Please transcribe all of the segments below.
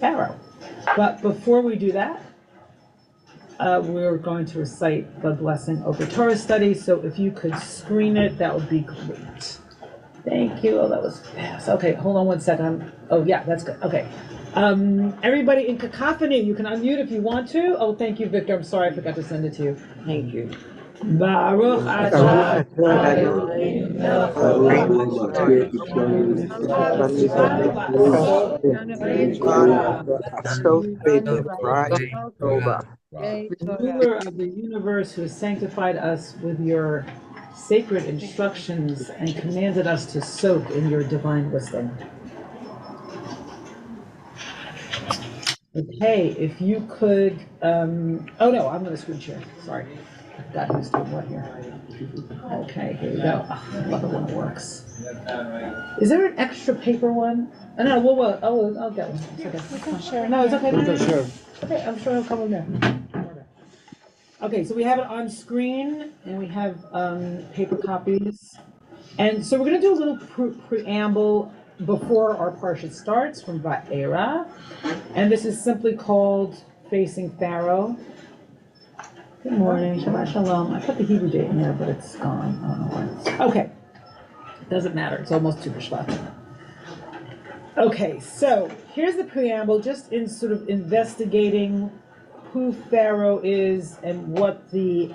Pharaoh. But before we do that, we're going to recite the blessing over Torah study. So if you could screen it, that would be great. Thank you. Oh, that was fast. Okay, hold on 1 second. Oh, yeah, that's good. Okay. Everybody in cacophony, you can unmute if you want to. Oh, thank you, Victor. I'm sorry I forgot to send it to you. Thank you. Baruch atah Adonai melech the ruler of the universe who has sanctified us with your sacred instructions and commanded us to soak in your divine wisdom. Okay, if you could, oh no, I'm going to screen share. Sorry. I forgot who's doing what here. Okay, here we go. Oh, I love it when it works. Is there an extra paper one? Oh, no, I'll get one. It's okay. No, it's okay. No. Okay, I'm sure it'll come in there. Okay, so we have it on screen, and we have paper copies. And so we're going to do a little preamble before our parsha starts from Va'era. And this is simply called Facing Pharaoh. Good morning, Shabbat Shalom. I put the Hebrew date in there, but it's gone. I don't know why. Okay, doesn't matter. It's almost Tu B'Shvat. Okay, so here's the preamble, just in sort of investigating who Pharaoh is and what the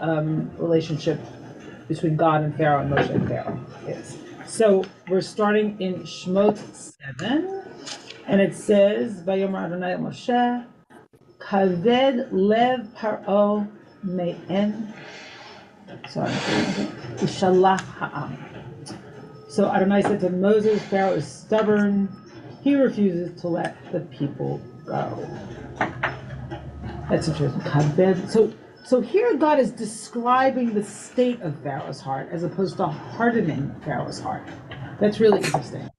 relationship between God and Pharaoh and Moshe and Pharaoh is. So we're starting in Shemot 7, and it says, Vayomer Adonai el Moshe, Kaved lev Paro me'en, Ishalach ha'am. So Adonai said to Moses, Pharaoh is stubborn. He refuses to let the people go. That's interesting. Kaved. So here God is describing the state of Pharaoh's heart as opposed to hardening Pharaoh's heart. That's really interesting.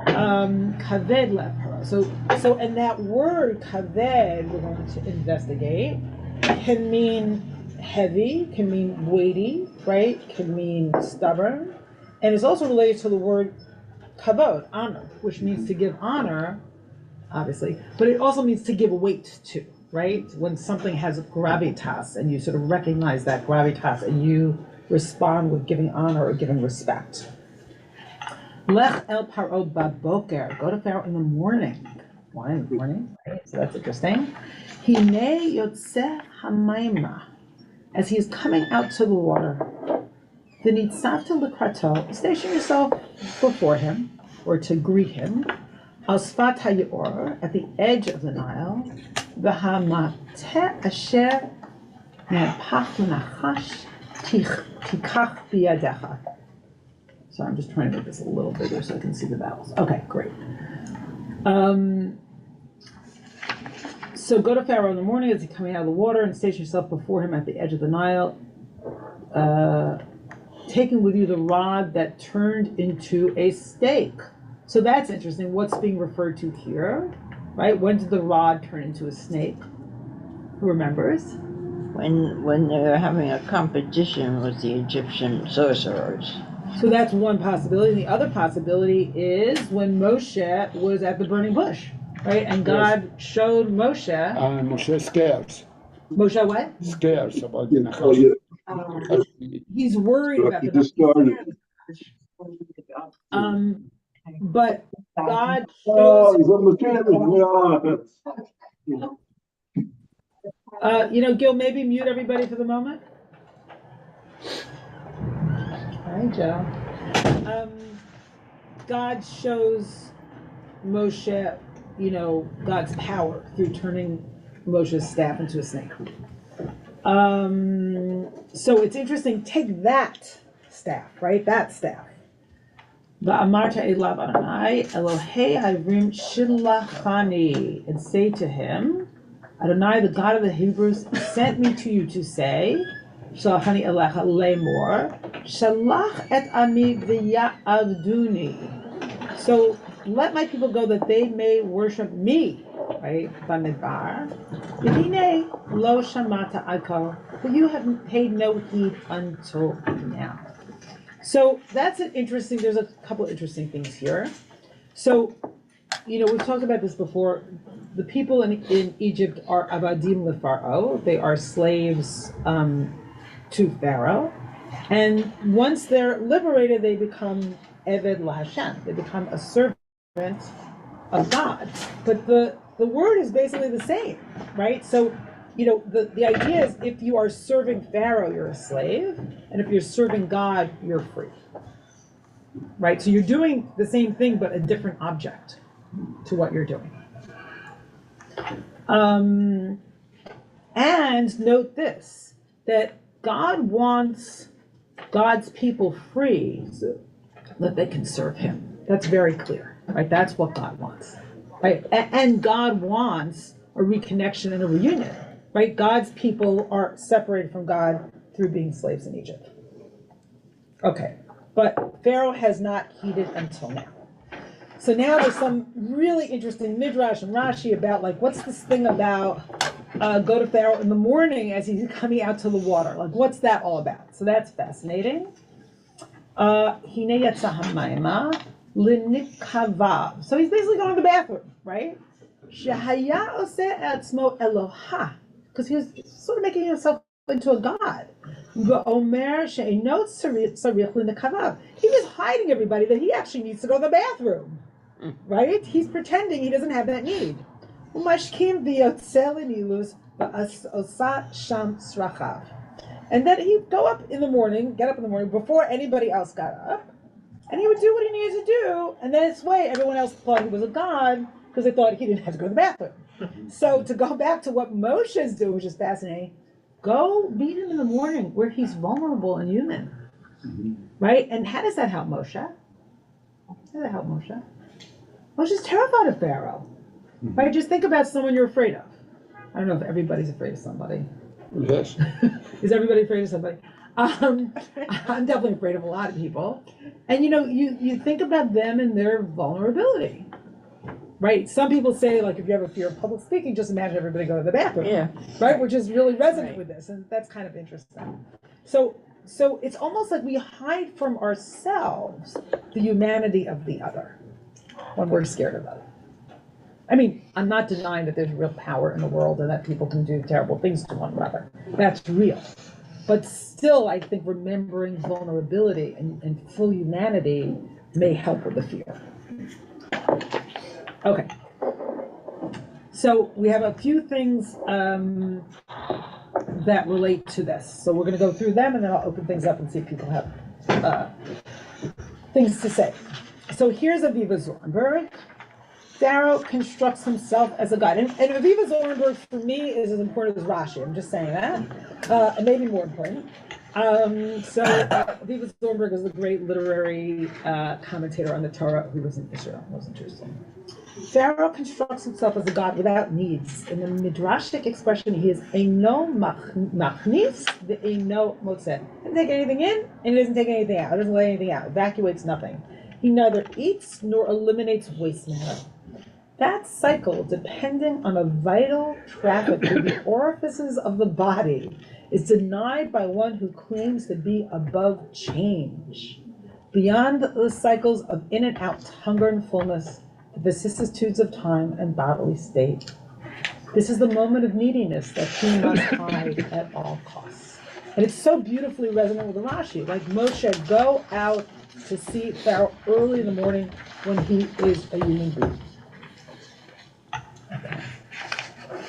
Kaved lev Paro. So and that word kaved, we're going to investigate, can mean heavy, can mean weighty, right? Can mean stubborn. And it's also related to the word kavod, honor, which means to give honor, obviously, but it also means to give weight to, right? When something has gravitas and you sort of recognize that gravitas and you respond with giving honor or giving respect. Lech el Paro baboker, go to Pharaoh in the morning. Why in the morning? Right? So that's interesting. Hine yotze hamayma, as he is coming out to the water. V'nitzavta l'krato, station yourself before him, or to greet him. Al sfat hayor, at the edge of the Nile. V'hamateh asher ne'apach l'nachash tikach biyadecha. So I'm just trying to make this a little bigger so I can see the vowels. Okay, great. So go to Pharaoh in the morning as he's coming out of the water and station yourself before him at the edge of the Nile. Taking with you the rod that turned into a stake. So that's interesting. What's being referred to here, right? When did the rod turn into a snake? Who remembers? When they were having a competition with the Egyptian sorcerers. So that's one possibility. The other possibility is when Moshe was at the burning bush, right? And God showed Moshe. And Moshe scares. Moshe what? Scares about the Nachash. He's worried about the but God shows Gil, maybe mute everybody for the moment. All right, Joe. God shows Moshe, God's power through turning Moshe's staff into a snake. So it's interesting. Take that staff, right? That staff. Va'amarta elav Adonai Elohei Havrim shilachani, and say to him, Adonai, the God of the Hebrews, sent me to you to say, Shalachani elecha lemor, shalach et ami v'ya'avduni. So let my people go that they may worship me, right? Bamidbar. V'hinei lo shamata adko, but you have paid no heed until now. So that's an interesting. There's a couple of interesting things here. So we've talked about this before. The people in Egypt are avadim leFaro. They are slaves to Pharaoh. And once they're liberated, they become Eved LaHashem. They become a servant of God. But the word is basically the same, right? So, the idea is if you are serving Pharaoh, you're a slave. And if you're serving God, you're free. Right? So you're doing the same thing, but a different object to what you're doing. And note this, that God wants God's people free so that they can serve him. That's very clear, right? That's what God wants, right? And God wants a reconnection and a reunion, right? God's people are separated from God through being slaves in Egypt. Okay, but Pharaoh has not heeded until now. So now there's some really interesting Midrash and Rashi about what's this thing about go to Pharaoh in the morning as he's coming out to the water. What's that all about? So that's fascinating. Hine yatsa hamayma linikavav. So he's basically going to the bathroom, right? Shehaya oseh etzmo Eloha, because he was sort of making himself into a god. V'omer she'enot sarich linikavav. He was hiding everybody that he actually needs to go to the bathroom, right? He's pretending he doesn't have that need. Umashkim v'yotzel inilus v'osa sham srachav. And then he'd get up in the morning before anybody else got up, and he would do what he needed to do, and then this way everyone else thought he was a god because they thought he didn't have to go to the bathroom. So to go back to what Moshe is doing, which is fascinating, go meet him in the morning where he's vulnerable and human, right? And how does that help Moshe? How does that help Moshe? Moshe's terrified of Pharaoh, right? Just think about someone you're afraid of. I don't know if everybody's afraid of somebody. Yes. Is everybody afraid of somebody? I'm definitely afraid of a lot of people. And you think about them and their vulnerability, right? Some people say, if you have a fear of public speaking, just imagine everybody go to the bathroom. Yeah. Right? Which is really resonant with this, and that's kind of interesting. So it's almost like we hide from ourselves the humanity of the other when we're scared of it. I mean, I'm not denying that there's real power in the world and that people can do terrible things to one another. That's real. But still, I think remembering vulnerability and full humanity may help with the fear. Okay. So we have a few things that relate to this. So we're going to go through them, and then I'll open things up and see if people have things to say. So here's Aviva Zornberg. Pharaoh constructs himself as a god. And Aviva Zornberg, for me, is as important as Rashi. I'm just saying that. And maybe more important. Aviva Zornberg is a great literary commentator on the Torah who was in Israel, was in Jerusalem. Pharaoh constructs himself as a god without needs. In the Midrashic expression, he is Eino Machnis, the Eino Motzeh. He doesn't take anything in, and he doesn't take anything out. He doesn't let anything out. Evacuates nothing. He neither eats nor eliminates waste matter. That cycle, depending on a vital traffic through the orifices of the body, is denied by one who claims to be above change. Beyond the cycles of in and out, hunger and fullness, the vicissitudes of time and bodily state. This is the moment of neediness that he must hide at all costs. And it's so beautifully resonant with the Rashi. Like Moshe, go out to see Pharaoh early in the morning when he is a human being. Okay.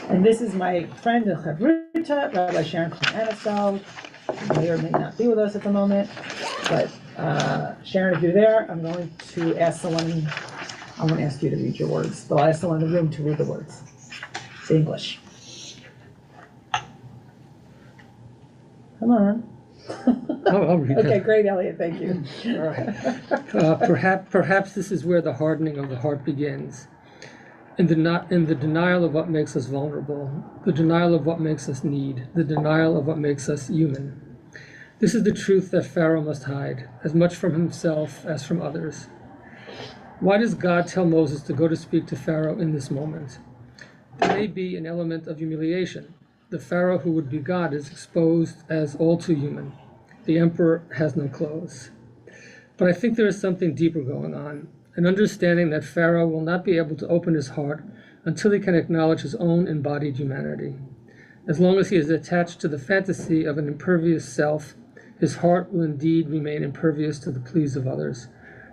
And this is my friend and Chavruta, Rabbi Sharon Klein-Anistel, who may or may not be with us at the moment. But Sharon, if you're there, I'm going to ask someone, I won't ask you to read your words, but I'll ask someone in the room to read the words. It's English. Come on. I'll read Okay, that. great, Elliot, thank you. All right. Perhaps this is where the hardening of the heart begins. In the denial of what makes us vulnerable, the denial of what makes us need, the denial of what makes us human. This is the truth that Pharaoh must hide, as much from himself as from others. Why does God tell Moses to go to speak to Pharaoh in this moment? There may be an element of humiliation. The Pharaoh who would be God is exposed as all too human. The emperor has no clothes. But I think there is something deeper going on. an understanding that Pharaoh will not be able to open his heart until he can acknowledge his own embodied humanity. As long as he is attached to the fantasy of an impervious self, his heart will indeed remain impervious to the pleas of others,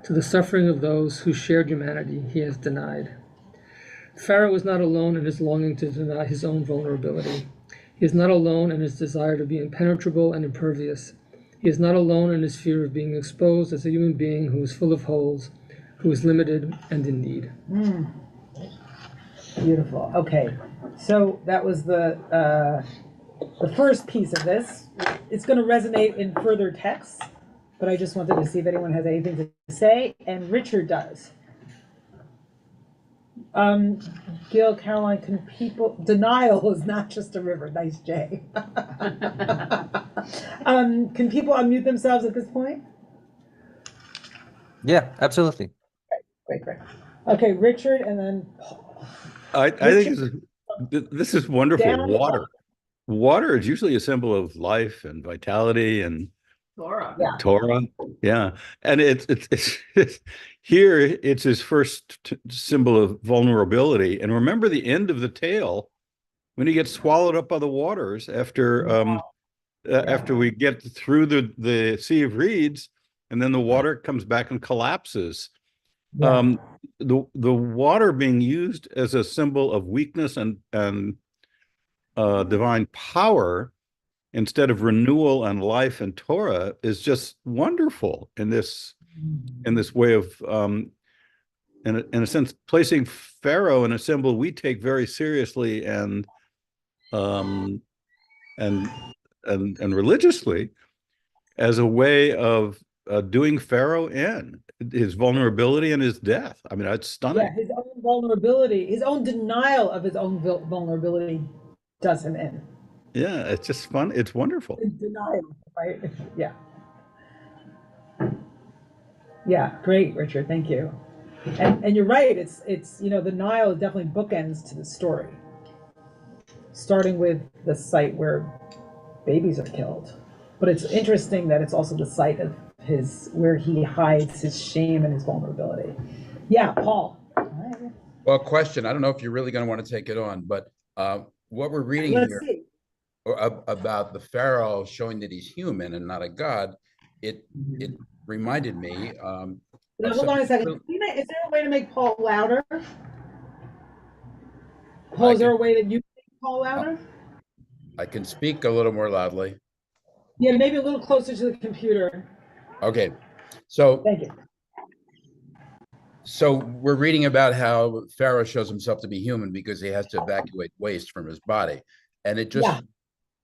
to the suffering of those whose shared humanity he has denied. Pharaoh is not alone in his longing to deny his own vulnerability. He is not alone in his desire to be impenetrable and impervious. He is not alone in his fear of being exposed as a human being who is full of holes, who is limited and in need. Beautiful. Okay, so that was the first piece of this. It's going to resonate in further texts, but I just wanted to see if anyone has anything to say, and Richard does. Gil, Caroline, can people, denial is not just a river, nice Jay. Can people unmute themselves at this point? Yeah, absolutely. Great. Okay, Richard, and then Paul. I think this is wonderful. Down. Water is usually a symbol of life and vitality and Torah. Yeah. Torah. Yeah. And it's here, it's his first symbol of vulnerability. And remember the end of the tale when he gets swallowed up by the waters after after we get through the Sea of Reeds, and then the water comes back and collapses. Yeah. The water being used as a symbol of weakness and divine power instead of renewal and life and Torah is just wonderful in this way of in a sense placing Pharaoh in a symbol we take very seriously and religiously as a way of doing Pharaoh in his vulnerability and his death. I mean, it's stunning. Yeah, his own vulnerability, his own denial of his own vulnerability does him in. Yeah, it's just fun. It's wonderful. Denial, right? Yeah. Yeah, great, Richard. Thank you. And you're right. It's the Nile definitely bookends to the story, starting with the site where babies are killed. But it's interesting that it's also the site of where he hides his shame and his vulnerability. Yeah, Paul. Well, question. I don't know if you're really going to want to take it on, but what we're reading Let's here see. about the Pharaoh showing that he's human and not a god, it reminded me. Now, hold on a second. Is there a way to make Paul louder? Paul, is there a way that you can make Paul louder? I can speak a little more loudly. Yeah, maybe a little closer to the computer. Okay, so Thank you. So we're reading about how Pharaoh shows himself to be human because he has to evacuate waste from his body, and it just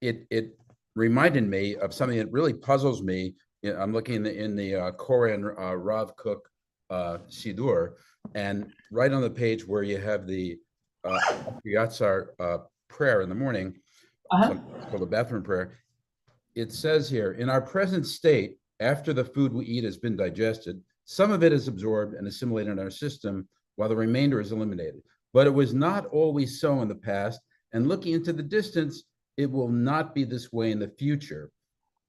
it reminded me of something that really puzzles me. I'm looking in the Koran Rav Kook Sidur, and right on the page where you have the Yatzar prayer in the morning, it's called the bathroom prayer. It says here, in our present state, after the food we eat has been digested, some of it is absorbed and assimilated in our system, while the remainder is eliminated. But it was not always so in the past, and looking into the distance, it will not be this way in the future.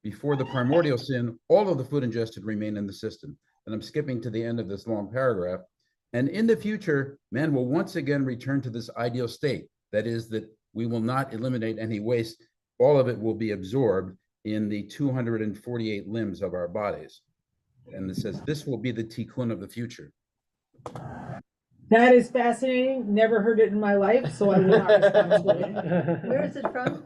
Before the primordial sin, all of the food ingested remained in the system. And I'm skipping to the end of this long paragraph. And in the future, man will once again return to this ideal state. That is, that we will not eliminate any waste. All of it will be absorbed in the 248 limbs of our bodies. And it says, this will be the tikkun of the future. That is fascinating. Never heard it in my life, so I will not respond to it. Where is it from?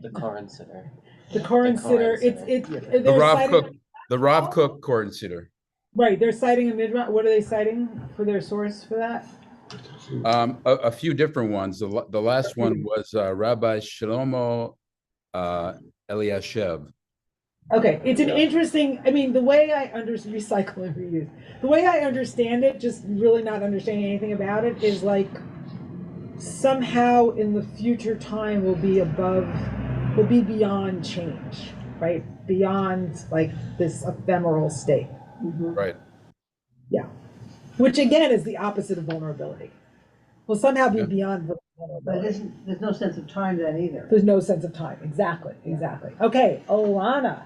The Koran Center. The Koran Sitter. The Rav Kook Koran Sitter. Right, they're citing a midrash. What are they citing for their source for that? A few different ones. The last one was Rabbi Shlomo Eliashev. Okay, it's an interesting. I mean, the way I understand recycle and reuse, the way I understand it, just really not understanding anything about it, is like somehow in the future time will be beyond change, right? Beyond like this ephemeral state. Mm-hmm. Right. Yeah, which again is the opposite of vulnerability. Will somehow be beyond vulnerability. But there's no sense of time then either. There's no sense of time. Exactly. Okay, Olana.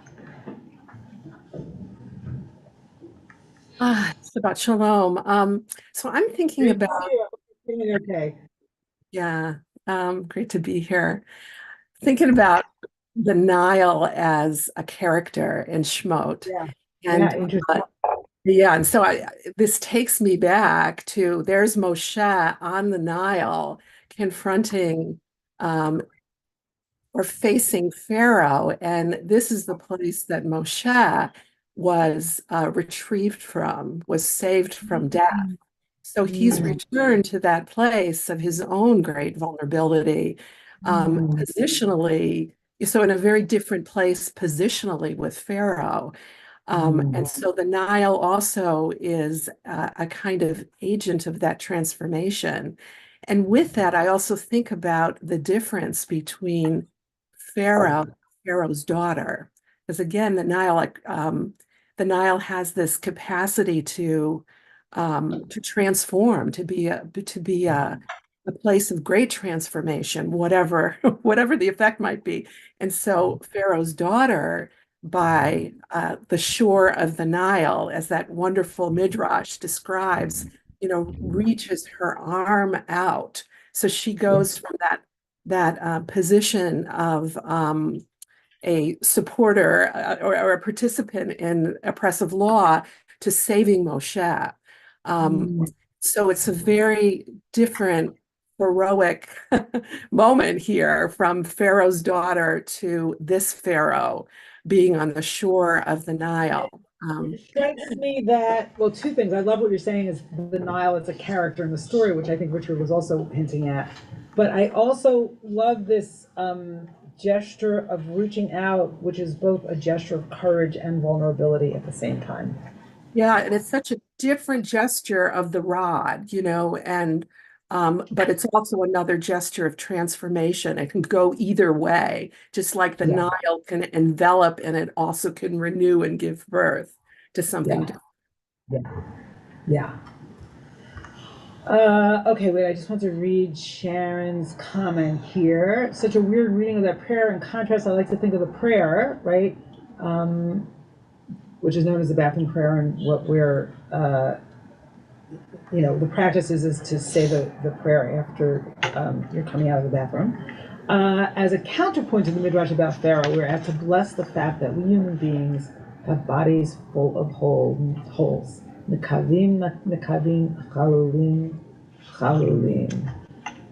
It's about shalom. So I'm thinking Great to about, see you. Feeling okay. yeah, great to be here. Thinking about the Nile as a character in Shmot. Yeah. Yeah, And interesting. yeah, and so this takes me back to there's Moshe on the Nile confronting um, or facing Pharaoh. And this is the place that Moshe was retrieved from, was saved from death. So he's Mm, returned to that place of his own great vulnerability, mm, positionally, so in a very different place positionally with Pharaoh. And mm. so the Nile also is a kind of agent of that transformation. And with that, I also think about the difference between Pharaoh, Pharaoh's daughter, because again, the Nile has this capacity to transform, to be a place of great transformation, whatever whatever the effect might be. And so Pharaoh's daughter, by the shore of the Nile, as that wonderful midrash describes, reaches her arm out. So she goes from that position of a supporter or a participant in oppressive law to saving Moshe. Um, Mm. so it's a very different heroic moment here from Pharaoh's daughter to this Pharaoh being on the shore of the Nile. It strikes me that, well, two things. I love what you're saying is the Nile is a character in the story, which I think Richard was also hinting at. But I also love this gesture of reaching out, which is both a gesture of courage and vulnerability at the same time. Yeah, and it's such a different gesture of the rod, and but it's also another gesture of transformation. It can go either way, just like the Yeah, Nile can envelop and it also can renew and give birth to something yeah, different. yeah, yeah. Okay, wait, I just want to read Sharon's comment here. Such a weird reading of that prayer. In contrast, I like to think of the prayer, right? Um, which is known as the bathroom prayer, and what we're, the practice is to say the prayer after you're coming out of the bathroom. As a counterpoint to the Midrash about Pharaoh, we're asked to bless the fact that we human beings have bodies full of holes. Nekavim, nekavim, chalulim, chalulim.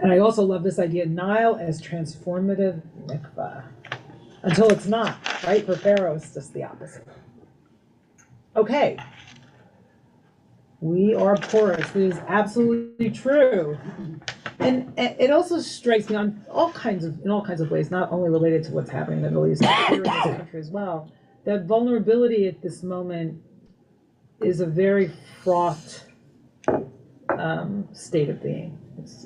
And I also love this idea, Nile as transformative mikvah. Until it's not, right? For Pharaoh, it's just the opposite. Okay. We are porous. It is absolutely true. And it also strikes me in all kinds of ways, not only related to what's happening in the Middle East, but here in this country as well, that vulnerability at this moment is a very fraught state of being,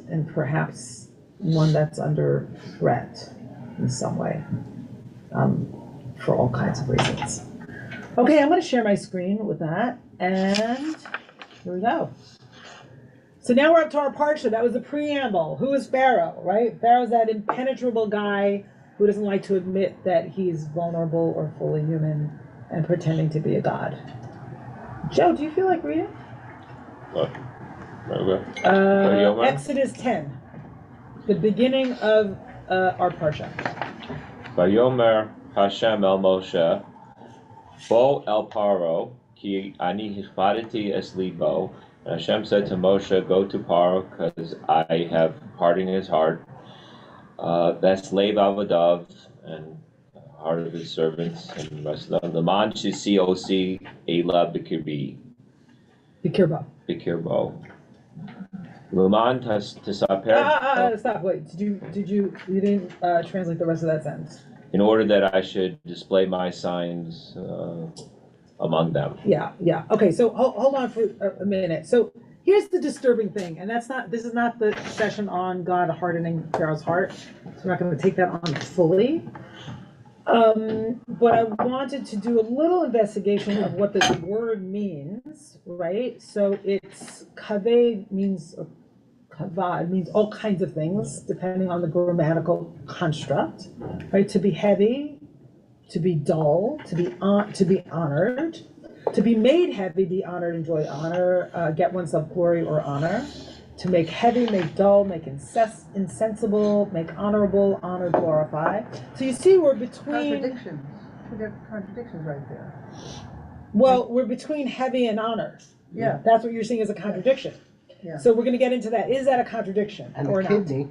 and perhaps one that's under threat in some way, for all kinds of reasons. Okay, I'm going to share my screen with that, and here we go. So now we're up to our parsha. That was the preamble. Who is Pharaoh, right? Pharaoh's that impenetrable guy who doesn't like to admit that he's vulnerable or fully human and pretending to be a god. Joe, do you feel like reading? What? Okay. Exodus 10, the beginning of our parsha. Vayomer Hashem el Moshe, Bo el Paro, ki ani hishmadeti es libo. And Hashem said to Moshe, go to Paro, because I have hardened his heart. That's Lev Avadav, and heart of his servants, and the rest of them. The man shisi osi ela bikirbi. Bikirbo. Bikirbo. Luman tisaper. Stop, wait. You didn't translate the rest of that sentence. In order that I should display my signs among them. Yeah. Okay, so hold on for a minute. So here's the disturbing thing, and this is not the session on God hardening Pharaoh's heart, so we're not going to take that on fully. But I wanted to do a little investigation of what this word means, right? So it's kaved means, kavad means all kinds of things, depending on the grammatical construct, right? To be heavy, to be dull, to be honored. To be made heavy, be honored, enjoy honor, get oneself glory or honor. To make heavy, make dull, make insensible, make honorable, honor, glorify. So you see, we're between. Contradictions. We got contradictions right there. Well, we're between heavy and honor. Yeah. That's what you're seeing as a contradiction. Yeah. So we're going to get into that. Is that a contradiction And or the not? kidney.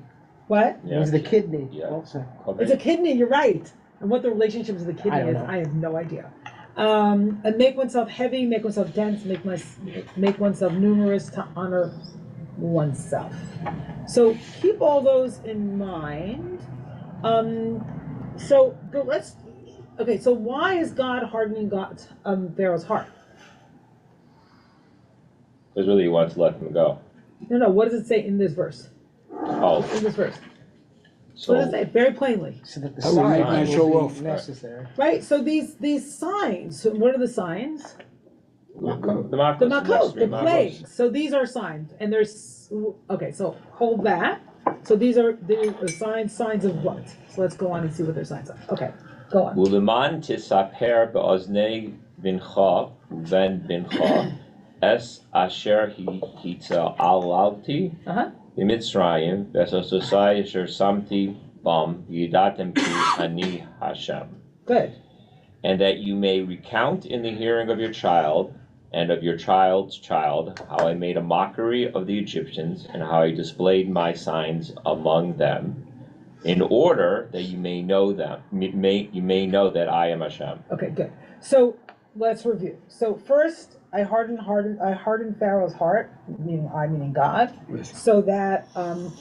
What? Yeah. Is the kidney Yeah. also. It's a kidney. You're right. And what the relationship to the kidney I don't is, know. I have no idea. And make oneself heavy, make oneself dense, make oneself numerous to honor oneself. So keep all those in mind. But let's. Okay, so why is God hardening Pharaoh's heart? Because really he wants to let them go. No. What does it say in this verse? Oh, In this verse, so what does it say? Very plainly, So that the That would make signs my show will off. be necessary. right? So these signs. So what are the signs? the The Makos, makos, the Makos. plagues. So these are signs, and there's okay. So hold that. So these are signs of what? So let's go on and see what their signs are. Okay, go on. Uleman tisaper be'oznei bincha uben bincha es asher hitza alalti Uh-huh. b'Mitzrayim v'esososai asher samti bam yidatem ki ani Hashem. Good. And that you may recount in the hearing of your child and of your child's child how I made a mockery of the Egyptians and how I displayed my signs among them, in order that you may know them, you may know that I am Hashem. Okay, good. So let's review. So first, I hardened Pharaoh's heart, meaning God, so that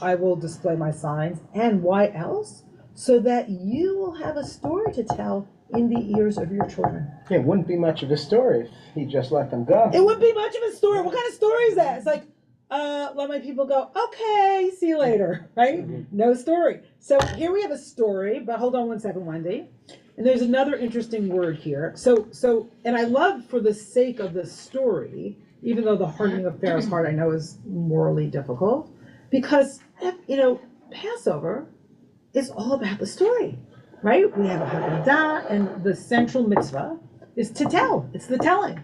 I will display my signs. And why else? So that you will have a story to tell in the ears of your children. Yeah, it wouldn't be much of a story if he just let them go. It wouldn't be much of a story. What kind of story is that? It's like, let my people go, okay, see you later, right? No story. So here we have a story, but hold on one second, Wendy. And there's another interesting word here. And I love, for the sake of the story, even though the hardening of Pharaoh's heart I know is morally difficult, because, Passover is all about the story, right? We have a Haggadah, and the central mitzvah is to tell. It's the telling,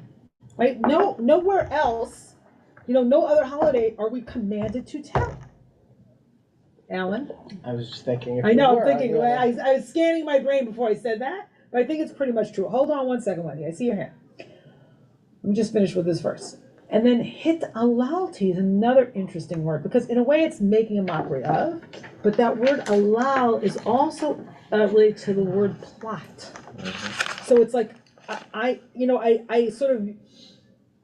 right? Nowhere else, no other holiday are we commanded to tell. Alan? I was just thinking. If I know, we I'm were, thinking, I was scanning my brain before I said that, but I think it's pretty much true. Hold on one second, Wendy. I see your hand. Let me just finish with this verse. And then hit alalti is another interesting word, because in a way it's making a mockery of, but that word alal is also related to the word plot. So it's like, I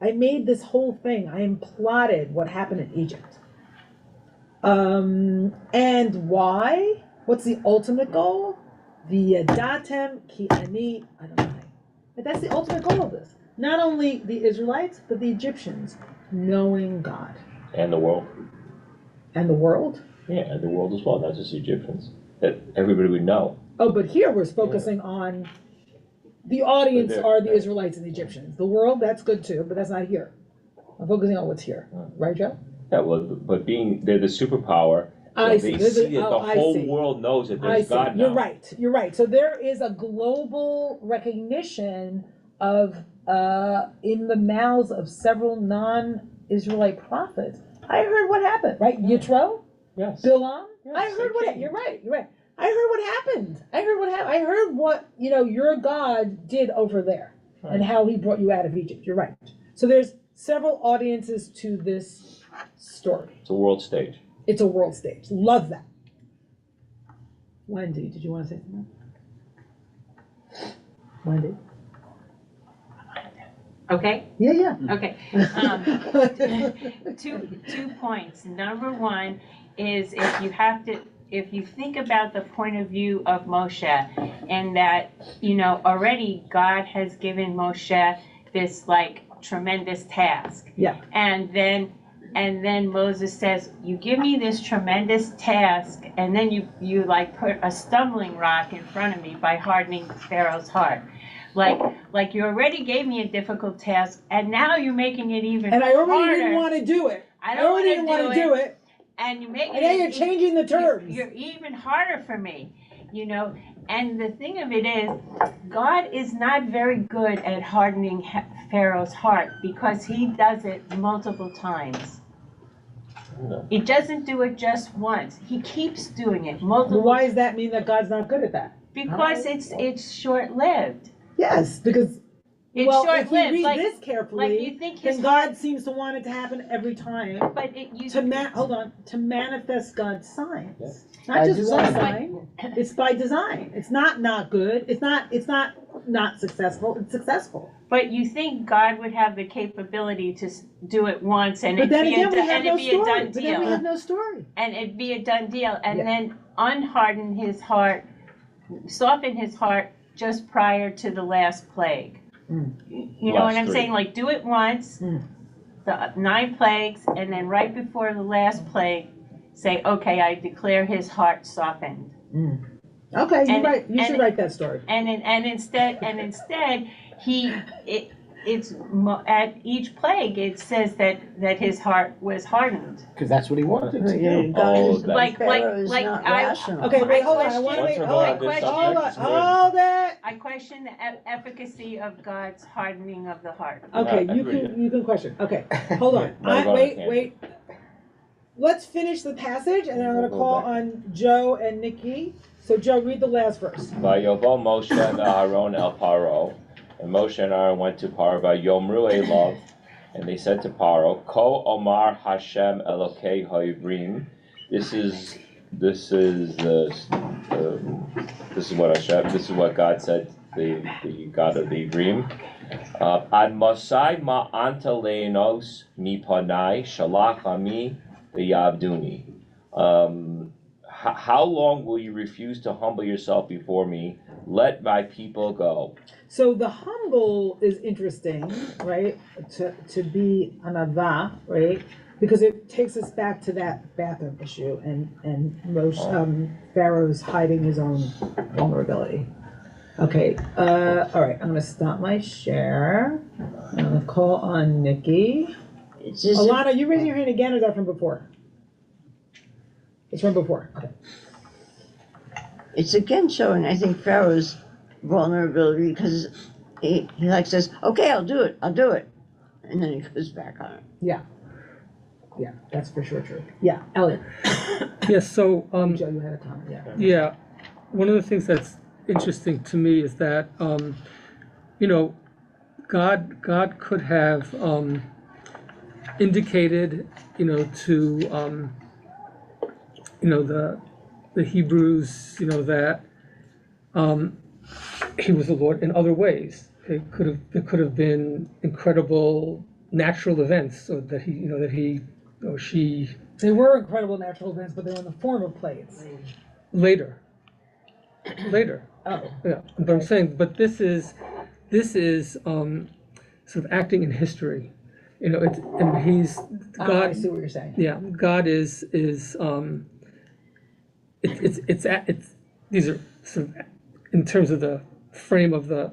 made this whole thing. I plotted what happened in Egypt. And why? What's the ultimate goal? V'yadatem ki ani Adonai. But that's the ultimate goal of this. Not only the Israelites, but the Egyptians knowing God. And the world. And the world? Yeah, and the world as well, not just the Egyptians. That everybody would know. Oh, but here we're focusing on the audience are the Israelites and the Egyptians. The world, that's good too, but that's not here. I'm focusing on what's here. Right, Joe? Yeah, well, but they're the superpower. So I see. They see that the I whole see. world knows that I there's see. God now. You're right. So there is a global recognition of, in the mouths of several non-Israelite prophets. I heard what happened, right? Yitro? Yes. Bilam? Yes, I heard what, you're right. I heard what happened. I heard what, your God did over there, and how he brought you out of Egypt. You're right. So there's several audiences to this story. It's a world stage. It's a world stage. Love that. Wendy, did you want to say something? Wendy? Okay, Yeah. okay. Two points. Number one is if you think about the point of view of Moshe, and that, already God has given Moshe this tremendous task. Yeah. And then Moses says, you give me this tremendous task, and then you put a stumbling rock in front of me by hardening Pharaoh's heart. Like you already gave me a difficult task, and now you're making it even harder. And I already didn't want to do it. I already didn't want to do it. And you're making And now you're changing the terms. You're even harder for me. you know. And the thing of it is, God is not very good at hardening Pharaoh's heart because he does it multiple times. He doesn't do it just once. He keeps doing it multiple. Well, why does that mean that God's not good at that? Because it's short-lived. Yes, because It's well, if you short-lived. read Like, this carefully, you think his then God seems to want it to happen every time. But to manifest God's signs, not By just one design. sign. It's by design. It's not good. It's not successful. It's successful. But you think God would have the capability to do it once and But then it'd again, we have no be a done story. But then we deal, have no story. and it'd be a done deal, and Yeah. then unharden his heart, soften his heart just prior to the last plague. You know what I'm saying? Like, do it once, the 9 plagues, and then right before the last plague, say, okay, I declare his heart softened. Okay, you're And- right. You should and- write that story. And instead, at each plague, it says that his heart was hardened. Because that's what he wanted to Yeah, do. God is, Like- Pharaoh is like not I- rational. Okay, wait, hold on. I question- want to Once wait. we're Hold going on. on this Hold on. subject, Hold that. I question the efficacy of God's hardening of the heart. Okay, Yeah, you agreed. can question. Okay, hold on. Now go on, Candy. Wait. Let's finish the passage, and then I'm going to call on Joe and Nikki. So Joe, read the last verse. Vayovo Moshe v'Aaron el Paro, and Moshe and Aaron went to Paro Vayomru Elov, and they said to Paro, Ko Omar Hashem Elokei Ha'ivrim. This is what God said. The God of the Ivrim. Ad Mosai Ma Anta Leinos Mi Panai Shalach Ami V'Yavduni. How long will you refuse to humble yourself before me? Let my people go. So the humble is interesting, right? To be an avah, right? Because it takes us back to that bathroom issue and Pharaoh's hiding his own vulnerability. Okay, all right, I'm gonna stop my share. I'm gonna call on Nikki. It's just Alana, you raising your hand again, or is that from before? It's from before, okay. it's again showing, I think, Pharaoh's vulnerability because he like says, okay, I'll do it, and then he goes back on it. Yeah, that's for sure true. Yeah, Elliot. Yes, so, Joe, you had a comment, yeah. yeah, one of the things that's interesting to me is that, God could have indicated, to, the Hebrews, that he was the Lord in other ways. There could have been incredible natural events, so that he or she They were incredible natural events, but they were in the form of plagues. later. Oh. Yeah, but I'm saying, but this is sort of acting in history, and he's God. I see what you're saying. Yeah, God is these are sort of, in terms of the frame of the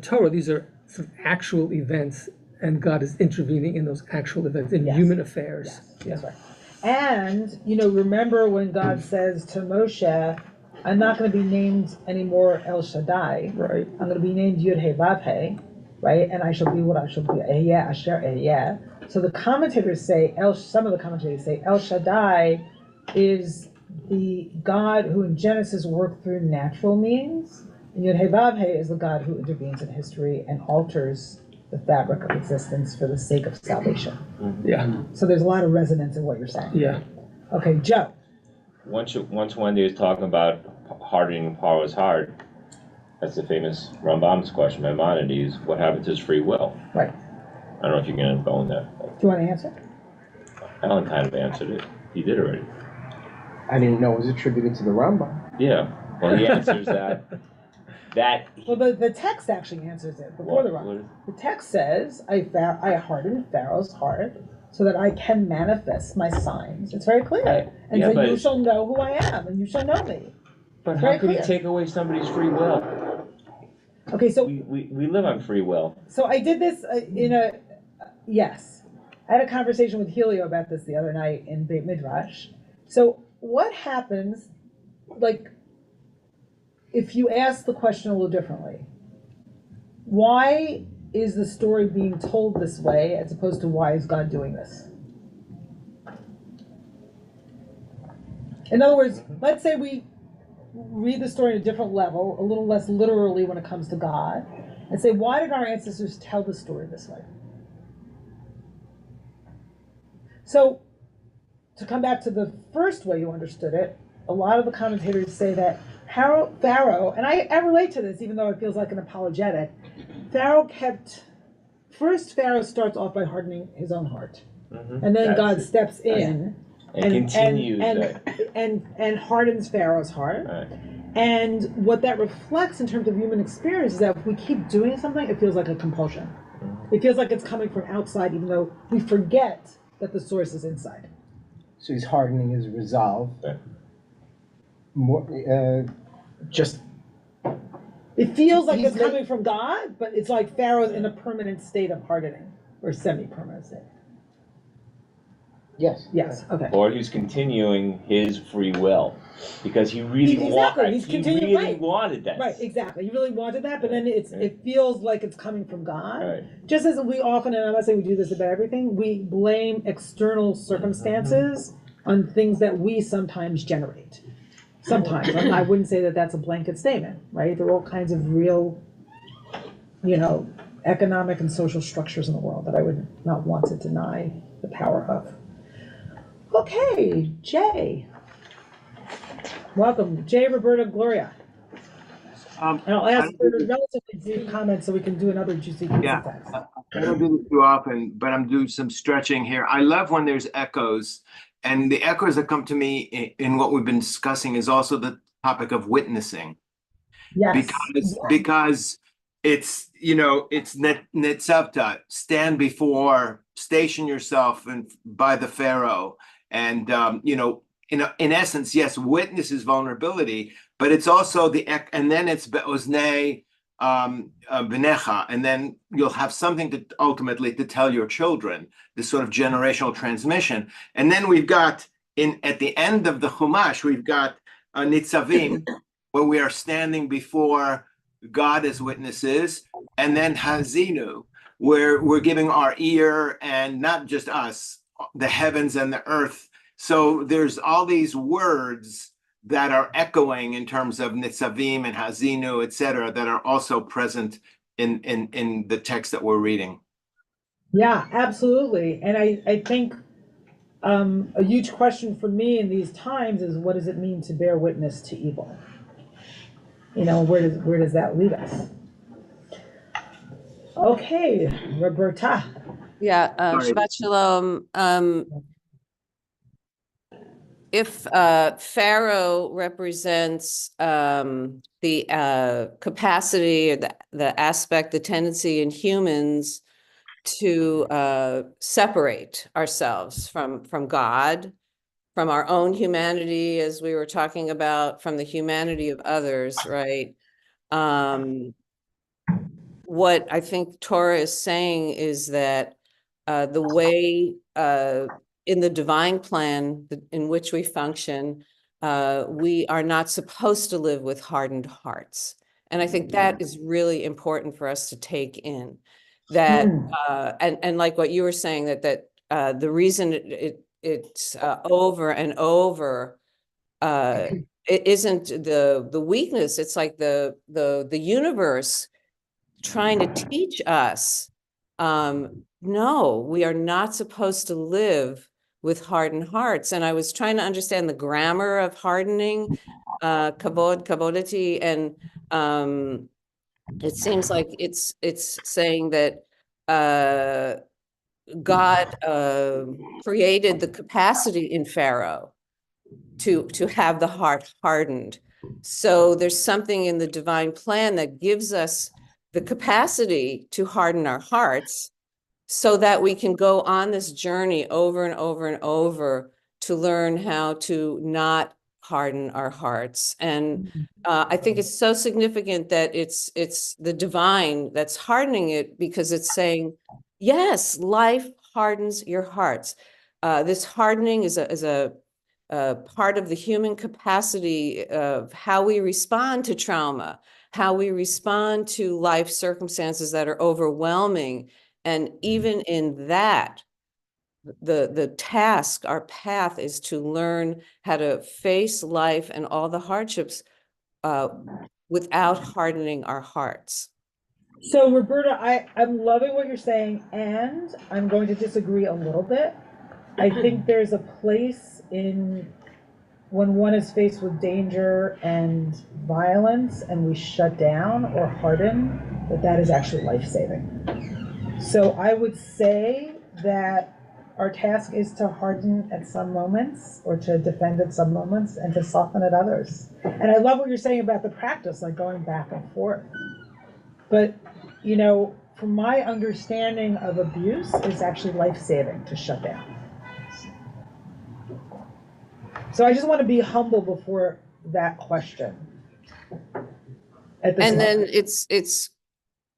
Torah, these are sort of actual events, and God is intervening in those actual events in Yes. human affairs. Yes, that's right. And, remember when God says to Moshe, I'm not going to be named anymore El Shaddai. Right. I'm going to be named Yud He Vav He, right? And I shall be what I shall be. Ehyeh Asher Ehyeh. So the commentators say, some of the commentators say El Shaddai is the God who in Genesis worked through natural means. And Yud He Vav He is the God who intervenes in history and alters the fabric of existence for the sake of salvation. Yeah. So there's a lot of resonance in what you're saying. Yeah. Okay, Joe. Once Wendy was talking about hardening Paro's heart, that's the famous Rambam's question, Maimonides, what happened to his free will? Right. I don't know if you can end up going there. Do you want to answer? Alan kind of answered it. He did already. I didn't know it was attributed to the Rambam. Yeah. Well, he answers that. Well, the text actually answers it before the What run. is- The text says, I hardened Pharaoh's heart so that I can manifest my signs. It's very clear. And Yeah, so but- you shall know who I am, and you shall know me. But Very how could he clear. take away somebody's free will? Okay, so We live on free will. So I did this yes. I had a conversation with Helio about this the other night in Beit Midrash. So what happens, like, if you ask the question a little differently, why is the story being told this way as opposed to why is God doing this? In other words, let's say we read the story at a different level, a little less literally when it comes to God, and say, why did our ancestors tell the story this way? So, to come back to the first way you understood it, a lot of the commentators say that Pharaoh, and I relate to this even though it feels like an apologetic, Pharaoh starts off by hardening his own heart. And then God steps in and hardens Pharaoh's heart. And what that reflects in terms of human experience is that if we keep doing something, it feels like a compulsion. It feels like it's coming from outside, even though we forget that the source is inside. So he's hardening his resolve. More, just. It feels like it's coming from God, but it's like Pharaoh's in a permanent state of hardening, or semi-permanent state. Yes. Yes. Okay. Or he's continuing his free will because he really wanted that. Right. Exactly. He really wanted that, but then it feels like it's coming from God. Right. Just as we often, and I'm not saying we do this about everything, we blame external circumstances on things that we sometimes generate. Sometimes. I wouldn't say that that's a blanket statement, right? There are all kinds of real, economic and social structures in the world that I would not want to deny the power of. Okay, Jay. Welcome. Jay, Roberta, Gloria. And I'll ask for relatively brief comments so we can do another juicy piece of text. I don't do this too often, but I'm doing some stretching here. I love when there's echoes. And the echoes that come to me in what we've been discussing is also the topic of witnessing. Yes. Because it's, it's netzavta, stand before, station yourself by the Pharaoh. And, in essence, yes, witness is vulnerability, but it's also and then it's be'oznei benecha, and then you'll have something to ultimately to tell your children, this sort of generational transmission. And then we've got at the end of the Chumash, we've got Nitzavim, where we are standing before God as witnesses, and then Hazinu, where we're giving our ear, and not just us, the heavens and the earth. So there's all these words that are echoing in terms of Nitzavim and Hazinu, etc., that are also present in the text that we're reading. Yeah, absolutely. And I think a huge question for me in these times is, what does it mean to bear witness to evil? Where does that lead us? Okay, Roberta. Yeah, Shabbat Shalom. If Pharaoh represents the capacity or the aspect, the tendency in humans to separate ourselves from God, from our own humanity, as we were talking about, from the humanity of others, right? What I think Torah is saying is that the way in the divine plan in which we function, we are not supposed to live with hardened hearts. And I think that is really important for us to take in. That and like what you were saying, that the reason it's over and over, it isn't the weakness. It's like the universe trying to teach us, no, we are not supposed to live with hardened hearts. And I was trying to understand the grammar of hardening, kavodati, and it seems like it's saying that God created the capacity in Pharaoh to have the heart hardened. So there's something in the divine plan that gives us the capacity to harden our hearts so that we can go on this journey over and over and over to learn how to not harden our hearts. And I think it's so significant that it's the divine that's hardening it, because it's saying, yes, life hardens your hearts. This hardening is a part of the human capacity of how we respond to trauma, how we respond to life circumstances that are overwhelming. And even in that, the task, our path is to learn how to face life and all the hardships without hardening our hearts. So Roberta, I'm loving what you're saying, and I'm going to disagree a little bit. I think there's a place in when one is faced with danger and violence and we shut down or harden, that is actually life-saving. So I would say that our task is to harden at some moments or to defend at some moments and to soften at others. And I love what you're saying about the practice, like going back and forth. But, you know, from my understanding of abuse, it's actually life-saving to shut down. So I just want to be humble before that question. And then it's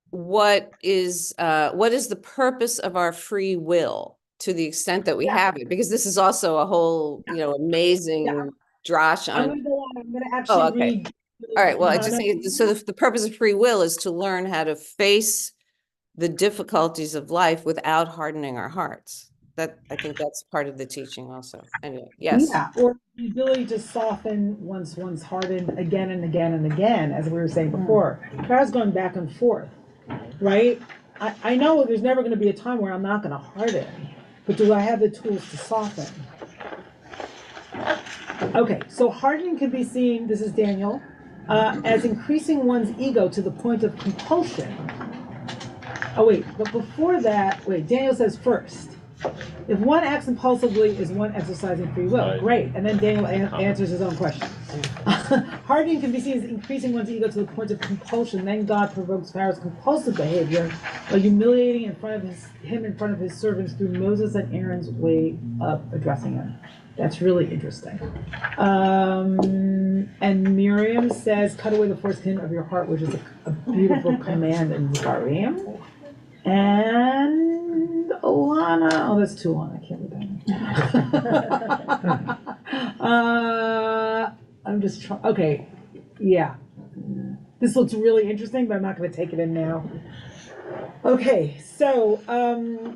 what is the purpose of our free will to the extent that we have it? Because this is also a whole, amazing drash on. I'm going to go on. I'm going to actually read. All right. Well, I just think so. The purpose of free will is to learn how to face the difficulties of life without hardening our hearts. I think that's part of the teaching also. Anyway, yes. Yeah, or the ability to soften once one's hardened again and again and again, as we were saying before. Tara's going back and forth, right? I know there's never going to be a time where I'm not going to harden, but do I have the tools to soften? Okay, so hardening can be seen, this is Daniel, as increasing one's ego to the point of compulsion. Oh wait, but before that, Daniel says first, if one acts impulsively, is one exercising free will? Great. And then Daniel answers his own question. Hardening can be seen as increasing one's ego to the point of compulsion. Then God provokes Pharaoh's compulsive behavior by humiliating him in front of his servants through Moses and Aaron's way of addressing him. That's really interesting. And Miriam says, cut away the foreskin of your heart, which is a beautiful command in Zarim. And Alana, oh, that's too long. I can't read that. I'm just trying. Okay, yeah. This looks really interesting, but I'm not going to take it in now. Okay, so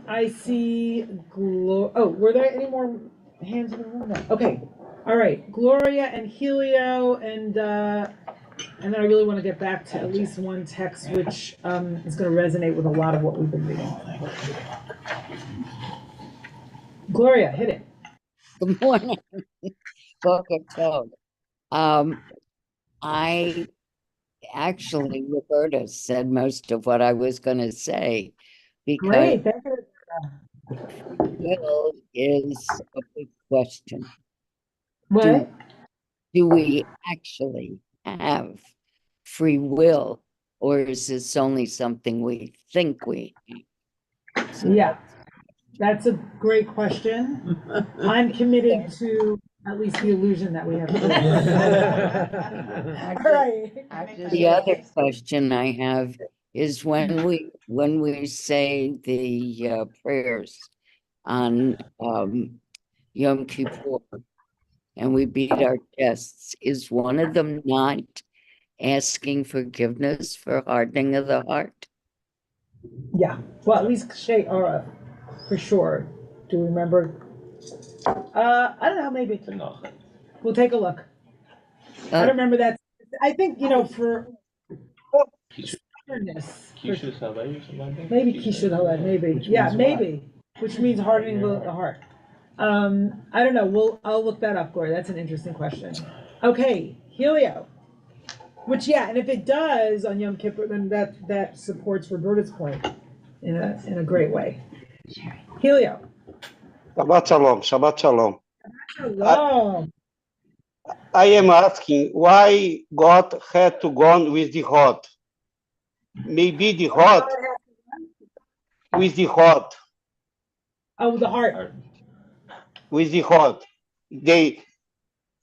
I see. Were there any more hands in the room? No. Okay, all right. Gloria and Helio and then I really want to get back to at least one text which is going to resonate with a lot of what we've been reading. Gloria, hit it. Good morning. Boker Tov. I actually, Roberta said most of what I was going to say because will is a big question. What? Do we actually have free will, or is this only something we think we have? So yeah, that's a great question. I'm committed to at least the illusion that we have. The other question I have is when we say the prayers on Yom Kippur and we beat our chests, is one of them not asking forgiveness for hardening of the heart? Yeah, well, at least Shay Ara, for sure. Do you remember? I don't know, maybe. We'll take a look. I don't remember that. I think, for stubbornness. Maybe Kishud Haled, maybe. Yeah, maybe. Which means hardening the heart. I don't know. I'll look that up, Gloria. That's an interesting question. Okay, Helio. Which, and if it does on Yom Kippur, then that supports Roberta's point in a great way. Helio. Shabbat Shalom. Shabbat Shalom. Shalom. I am asking why God had to go on with the heart. Maybe the heart with the heart. Oh, the heart. With the heart.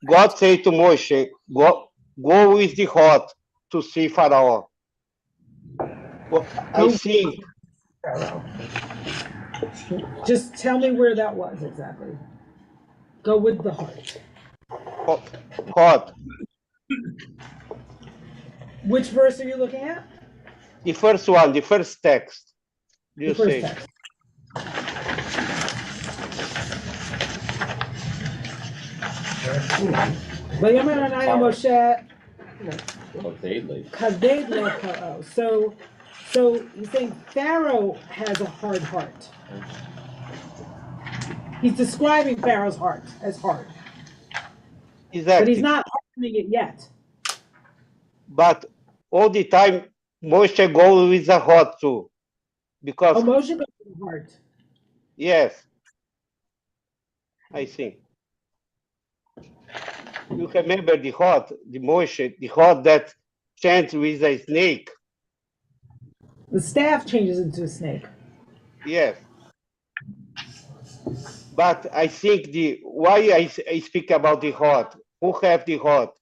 God said to Moshe, go with the heart to see Pharaoh. Well, I think. Just tell me where that was exactly. Go with the heart. hot. Which verse are you looking at? The first one, the first text. You The first say. text. Vayomer Adonai Moshe Kaved lo Paro. So he's saying Pharaoh has a hard heart. He's describing Pharaoh's heart as hard. Exactly. But he's not hardening it yet. But all the time, Moshe goes with the hot too. Because Moshe goes with the heart. Yes, I think. You remember the hot, the Moshe, the hot that chants with a snake. The staff changes into a snake. Yes. But I think why I speak about the hot, who have the hot?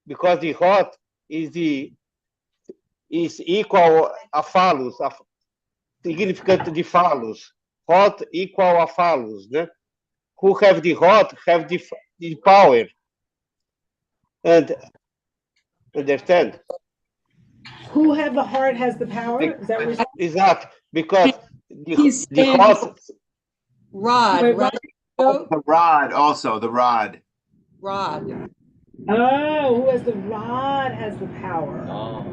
Because the hot is equal a phallus, significant the phallus. Hot equal a phallus, né? Who have the hot have the power. And understand? Who have the heart has the power? Is that what you're saying? Exactly, because the hot rod, Wait, right? The rod also, the rod. Rod. Oh, who has the rod has the power. Oh,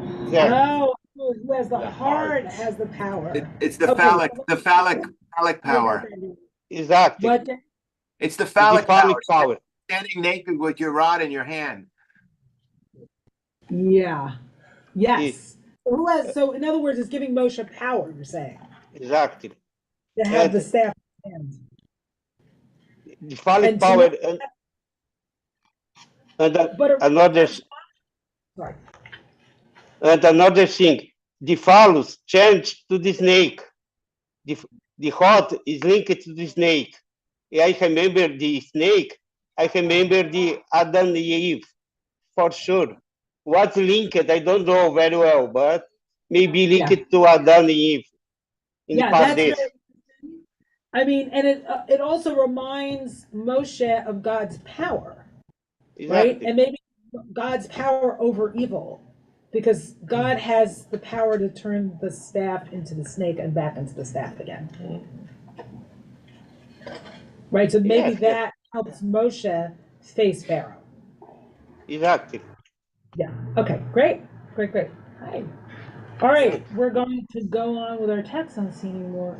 who has the heart has the power. It's the phallic power. Exactly. What? It's the phallic power. Standing naked with your rod in your hand. Yeah. Yes. So in other words, it's giving Moshe power, you're saying. Exactly. To have the staff in hand. The phallic power another sorry. And another thing, the phallus changed to the snake. The hot is linked to the snake. I remember the snake. I remember the Adam and Eve, for sure. What's linked, I don't know very well, but maybe linked to Adam and Eve in the past days. I mean, and it also reminds Moshe of God's power, right? And maybe God's power over evil, because God has the power to turn the staff into the snake and back into the staff again. Right, so maybe that helps Moshe face Pharaoh. Exactly. Yeah, okay, great. Hi. All right, we're going to go on with our text. I don't see any more.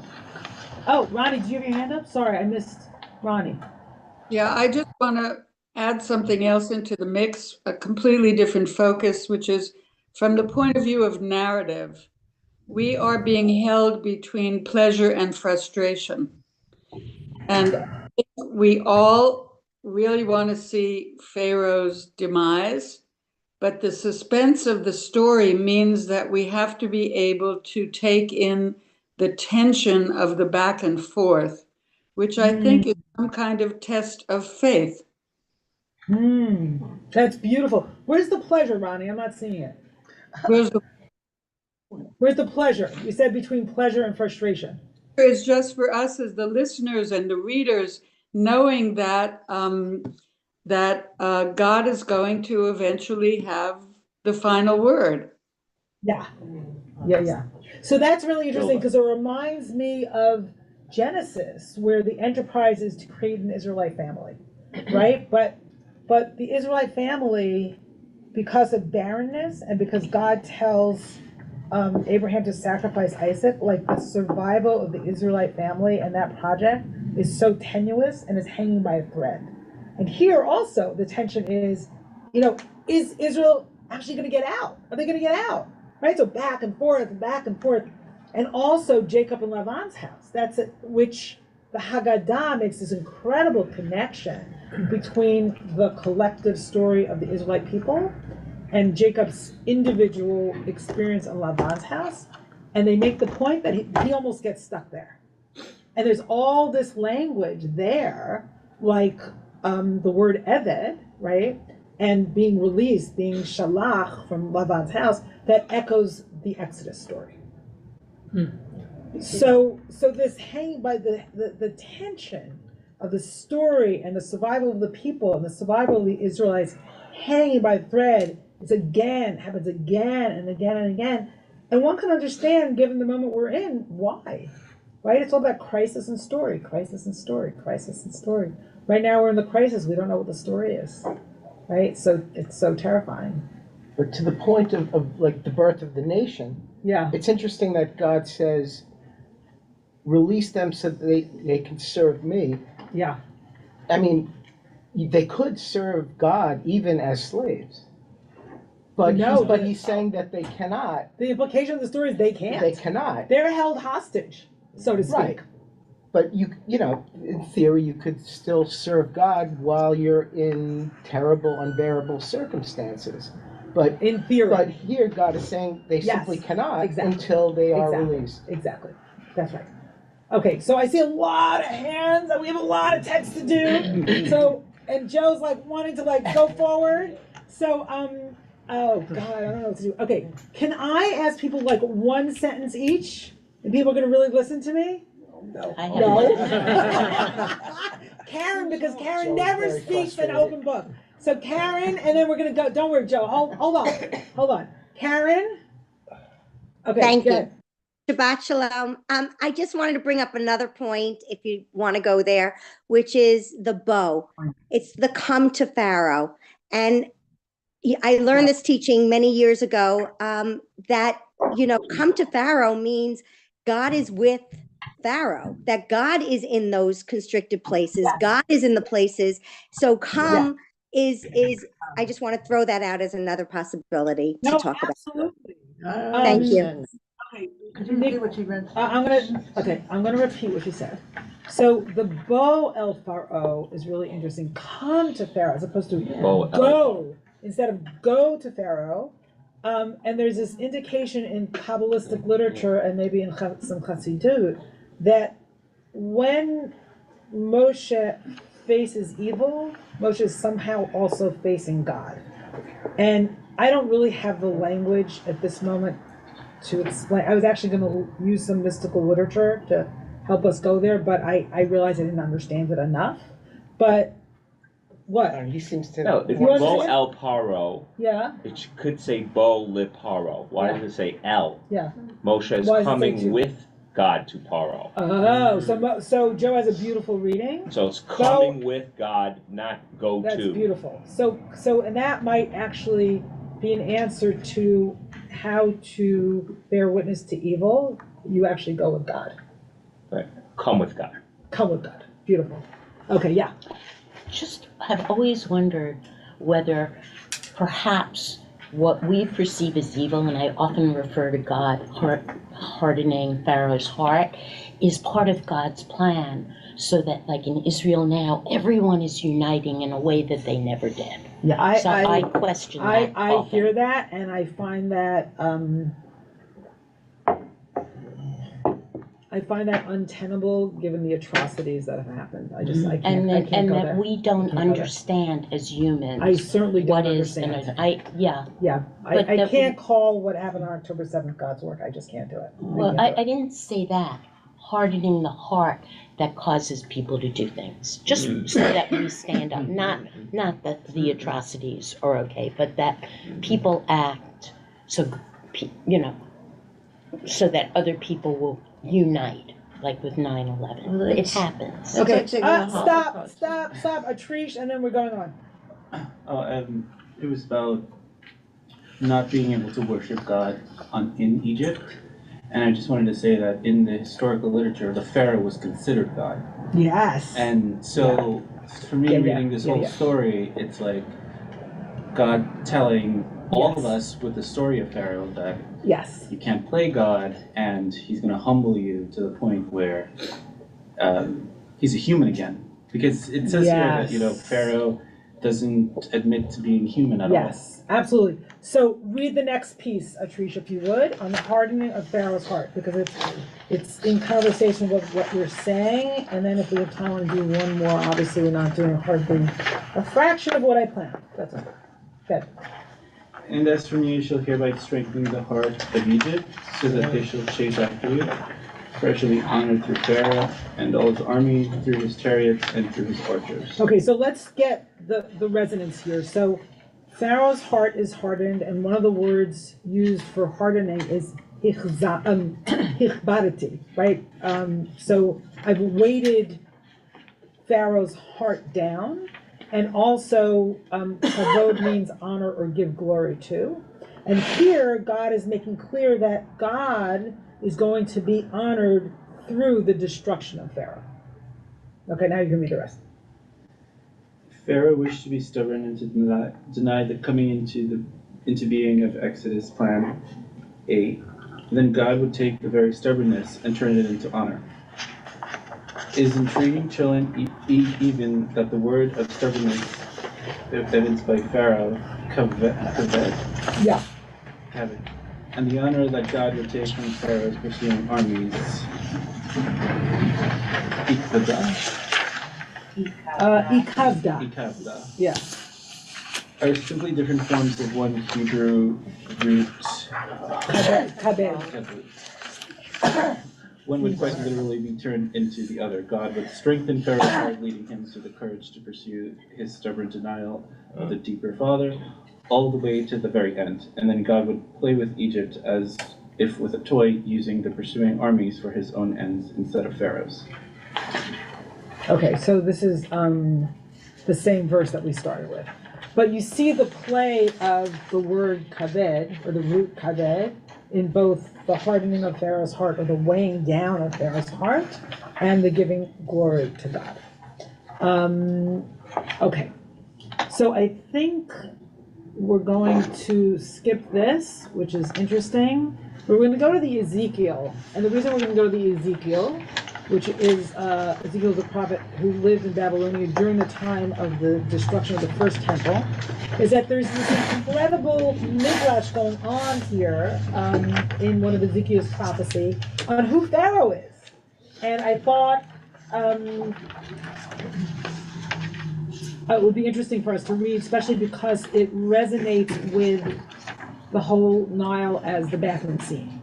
Oh, Ronnie, do you have your hand up? Sorry, I missed Ronnie. Yeah, I just want to add something else into the mix, a completely different focus, which is from the point of view of narrative. We are being held between pleasure and frustration. And we all really want to see Pharaoh's demise, but the suspense of the story means that we have to be able to take in the tension of the back and forth, which I think is some kind of test of faith. That's beautiful. Where's the pleasure, Ronnie? I'm not seeing it. Where's the pleasure? You said between pleasure and frustration. It's just for us as the listeners and the readers, knowing that God is going to eventually have the final word. Yeah. So that's really interesting because it reminds me of Genesis, where the enterprise is to create an Israelite family, right? But the Israelite family, because of barrenness and because God tells Abraham to sacrifice Isaac, like the survival of the Israelite family and that project is so tenuous and is hanging by a thread. And here also the tension is, is Israel actually going to get out? Are they going to get out? Right? So back and forth. And also Jacob and Laban's house. That's it, which the Haggadah makes this incredible connection between the collective story of the Israelite people and Jacob's individual experience in Laban's house. And they make the point that he almost gets stuck there. And there's all this language there, like the word Eved, right? And being released, being shalach from Laban's house, that echoes the Exodus story. So this hanging by the tension of the story and the survival of the people and the survival of the Israelites hanging by a thread happens again and again and again. And one can understand, given the moment we're in, why. Right? It's all about crisis and story, crisis and story, crisis and story. Right now we're in the crisis. We don't know what the story is. Right? So it's so terrifying. But to the point of like the birth of the nation, yeah, it's interesting that God says, release them so that they can serve me. Yeah. I mean, they could serve God even as slaves. But he's saying that they cannot. The implication of the story is they can't. They cannot. They're held hostage, so to speak. Right. But you know, in theory, you could still serve God while you're in terrible, unbearable circumstances. But in theory. But here, God is saying they simply cannot until they are released. Exactly. That's right. Okay, so I see a lot of hands, and we have a lot of text to do. So, and Joe's like wanting to like go forward. So, oh God, I don't know what to do. Okay, can I ask people like one sentence each? And people are gonna really listen to me? No. Karen, because Karen never speaks an open book. So Karen, and then we're gonna go. Don't worry, Joe. Hold on. Karen. Okay. Thank you. Shabbat shalom. I just wanted to bring up another point, if you want to go there, which is the bow. It's the come to Pharaoh, and I learned this teaching many years ago. That come to Pharaoh means God is with Pharaoh. That God is in those constricted places. God is in the places. So come. Is I just want to throw that out as another possibility to talk absolutely. about. Thank you. Okay, could you repeat what she read? I'm gonna repeat what she said. So the Bo El Pharaoh is really interesting. Come to Pharaoh as opposed to go. Instead of go to Pharaoh. And there's this indication in Kabbalistic literature and maybe in some Chassidut that when Moshe faces evil, Moshe is somehow also facing God. And I don't really have the language at this moment to explain. I was actually going to use some mystical literature to help us go there, but I realized I didn't understand it enough. But what? He seems to. No, if Bo El Paro, yeah, it could say Bo Le Paro. Why does it say El? Yeah. Moshe is coming with God to Paro. Oh, so Joe has a beautiful reading. So it's coming with God, not go That's to. That's beautiful. So and that might actually be an answer to how to bear witness to evil. You actually go with God. Right. Come with God. Come with God. Beautiful. Okay, yeah. Just have always wondered whether perhaps what we perceive as evil, and I often refer to God hardening Pharaoh's heart, is part of God's plan, so that like in Israel now, everyone is uniting in a way that they never did. Yeah, I question that. I hear that, and I find that untenable given the atrocities that have happened. I can't. And that we don't understand as humans. I certainly don't what understand. I can't call what happened on October 7th God's work. I just can't do it. Well, I didn't say that. Hardening the heart that causes people to do things, just so that we stand up. Not that the atrocities are okay, but that people act so so that other people will unite, like with 9/11. It happens. Okay, stop, Atrish, and then we're going on. It was about not being able to worship God in Egypt. And I just wanted to say that in the historical literature, the Pharaoh was considered God. Yes. And so for me, reading this whole story, it's like God telling all of us with the story of Pharaoh that you can't play God, and he's going to humble you to the point where he's a human again. Because it says here that, Pharaoh doesn't admit to being human at all. Yes, absolutely. So read the next piece, Atrish, if you would, on the hardening of Pharaoh's heart, because it's in conversation with what you're saying, and then if we have time, we'll do one more. Obviously, we're not doing hardly a fraction of what I planned. That's all. Good. And as from you shall hereby strengthen the heart of Egypt, so that they shall chase after you. Pharaoh shall be honored through Pharaoh and all his army, through his chariots, and through his archers. Okay, so let's get the resonance here. So Pharaoh's heart is hardened, and one of the words used for hardening is hichbadati, right? So I've weighted Pharaoh's heart down, and also kavod means honor or give glory to. And here, God is making clear that God is going to be honored through the destruction of Pharaoh. Okay, now you can read the rest. Pharaoh wished to be stubborn and to deny the coming into being of Exodus plan 8. Then God would take the very stubbornness and turn it into honor. It is intriguing, chilling, even that the word of stubbornness evidenced by Pharaoh, kaved, yeah, and the honor that God would take from Pharaoh's pursuing armies, ikavda. Yeah. Are simply different forms of one Hebrew root. Kabed. One would quite literally be turned into the other. God would strengthen Pharaoh's heart, leading him to the courage to pursue his stubborn denial of the deeper Father, all the way to the very end. And then God would play with Egypt as if with a toy, using the pursuing armies for his own ends instead of Pharaoh's. Okay, so this is the same verse that we started with. But you see the play of the word kaved, or the root kaved, in both the hardening of Pharaoh's heart, or the weighing down of Pharaoh's heart, and the giving glory to God. Okay, so I think we're going to skip this, which is interesting. We're going to go to the Ezekiel, and the reason we're going to go to the Ezekiel, which is Ezekiel the prophet who lived in Babylonia during the time of the destruction of the first temple, is that there's this incredible midrash going on here in one of Ezekiel's prophecy on who Pharaoh is. And I thought it would be interesting for us to read, especially because it resonates with the whole Nile as the bathroom scene.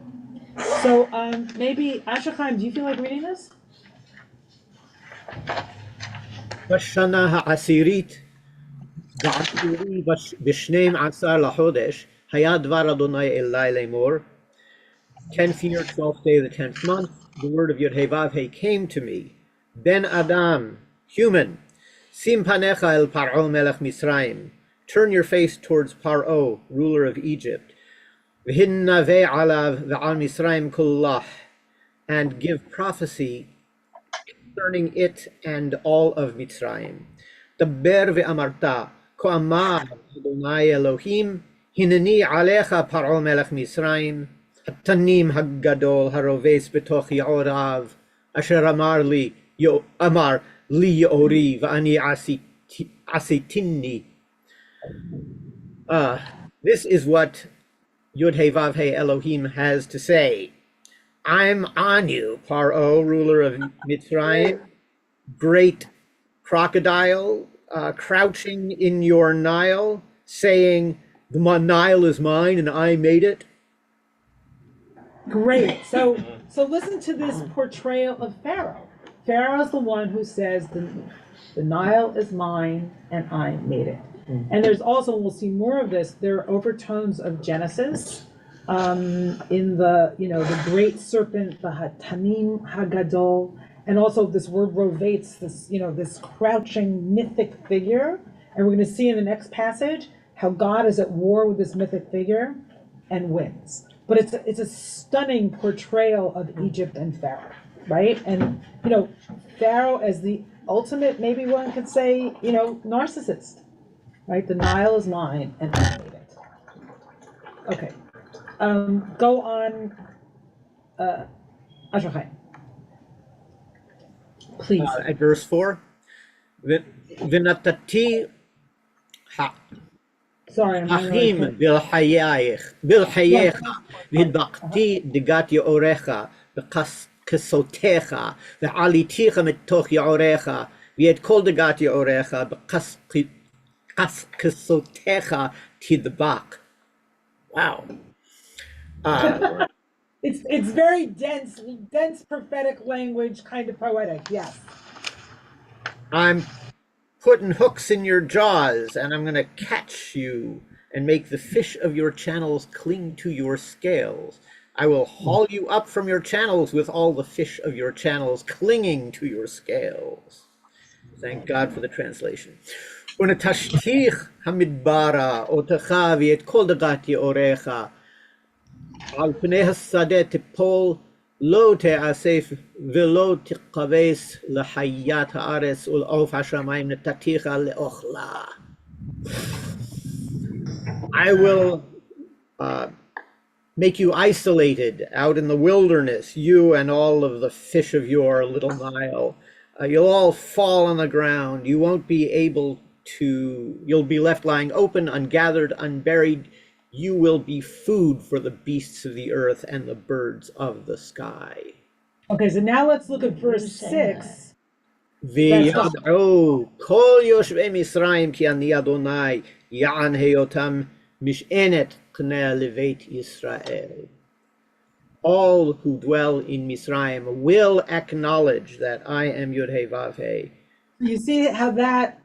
So maybe, Ashachaim, do you feel like reading this? בשנה העשירית בעשירי בשנים עשר לחודש היה דבר אדוני אלי לאמור. 10th year, 12th day of the 10th month, the word of Yod-Heh-Vav-Heh came to me. Ben Adam, human, sim panecha el Paro melech Misraim. Turn your face towards Paro, ruler of Egypt. V'hinnaveh alav v'al Misraim kullah, and give prophecy concerning it and all of Mitzrayim. Daber ve'amarta, ko amar Adonai Elohim, hineni alecha Paro melech Misraim, hatanim hagadol haroves betoch yaorav, asher amar li yori v'ani asitini. This is what Yod-Heh-Vav-Heh Elohim has to say. I'm on you, Paro, ruler of Mitzrayim, great crocodile, crouching in your Nile, saying, the Nile is mine and I made it. Great. So listen to this portrayal of Pharaoh. Pharaoh is the one who says, the Nile is mine and I made it. And there's also, and we'll see more of this, there are overtones of Genesis in the great serpent, the Hatanim Hagadol, and also this word rovates, this crouching mythic figure. And we're going to see in the next passage how God is at war with this mythic figure and wins. But it's a stunning portrayal of Egypt and Pharaoh, right? And Pharaoh as the ultimate, maybe one could say, narcissist, right? The Nile is mine and I made it. Okay. Go on, Ashachaim. Please. At verse 4, V'natati Achim bilhayecha v'hidbakti digat yaorecha v'kasotecha v'aliticha mitoch yaorecha v'yet kol digat yaorecha v'kasotecha tidbak. Wow. It's very dense prophetic language, kind of poetic. Yes. I'm putting hooks in your jaws, and I'm going to catch you and make the fish of your channels cling to your scales. I will haul you up from your channels with all the fish of your channels clinging to your scales. Thank God for the translation. ונטשתיך המדברה, אותך ואת כל דגת יאוריך, על פני השדה תיפול, לא תאסף ולא תכבס לחיית הארץ ולעוף השמיים נתתיך לאוכלה. I will make you isolated out in the wilderness, you and all of the fish of your little Nile. You'll all fall on the ground. You won't be able to, you'll be left lying open, ungathered, unburied. You will be food for the beasts of the earth and the birds of the sky. Okay, so now let's look at verse 6. וידעו כל יושבי מצרים כי אני אדוני יען היותם משענת קנה לבית ישראל. All who dwell in Misraim will acknowledge that I am Yud-Heh-Vav-Heh. You see how that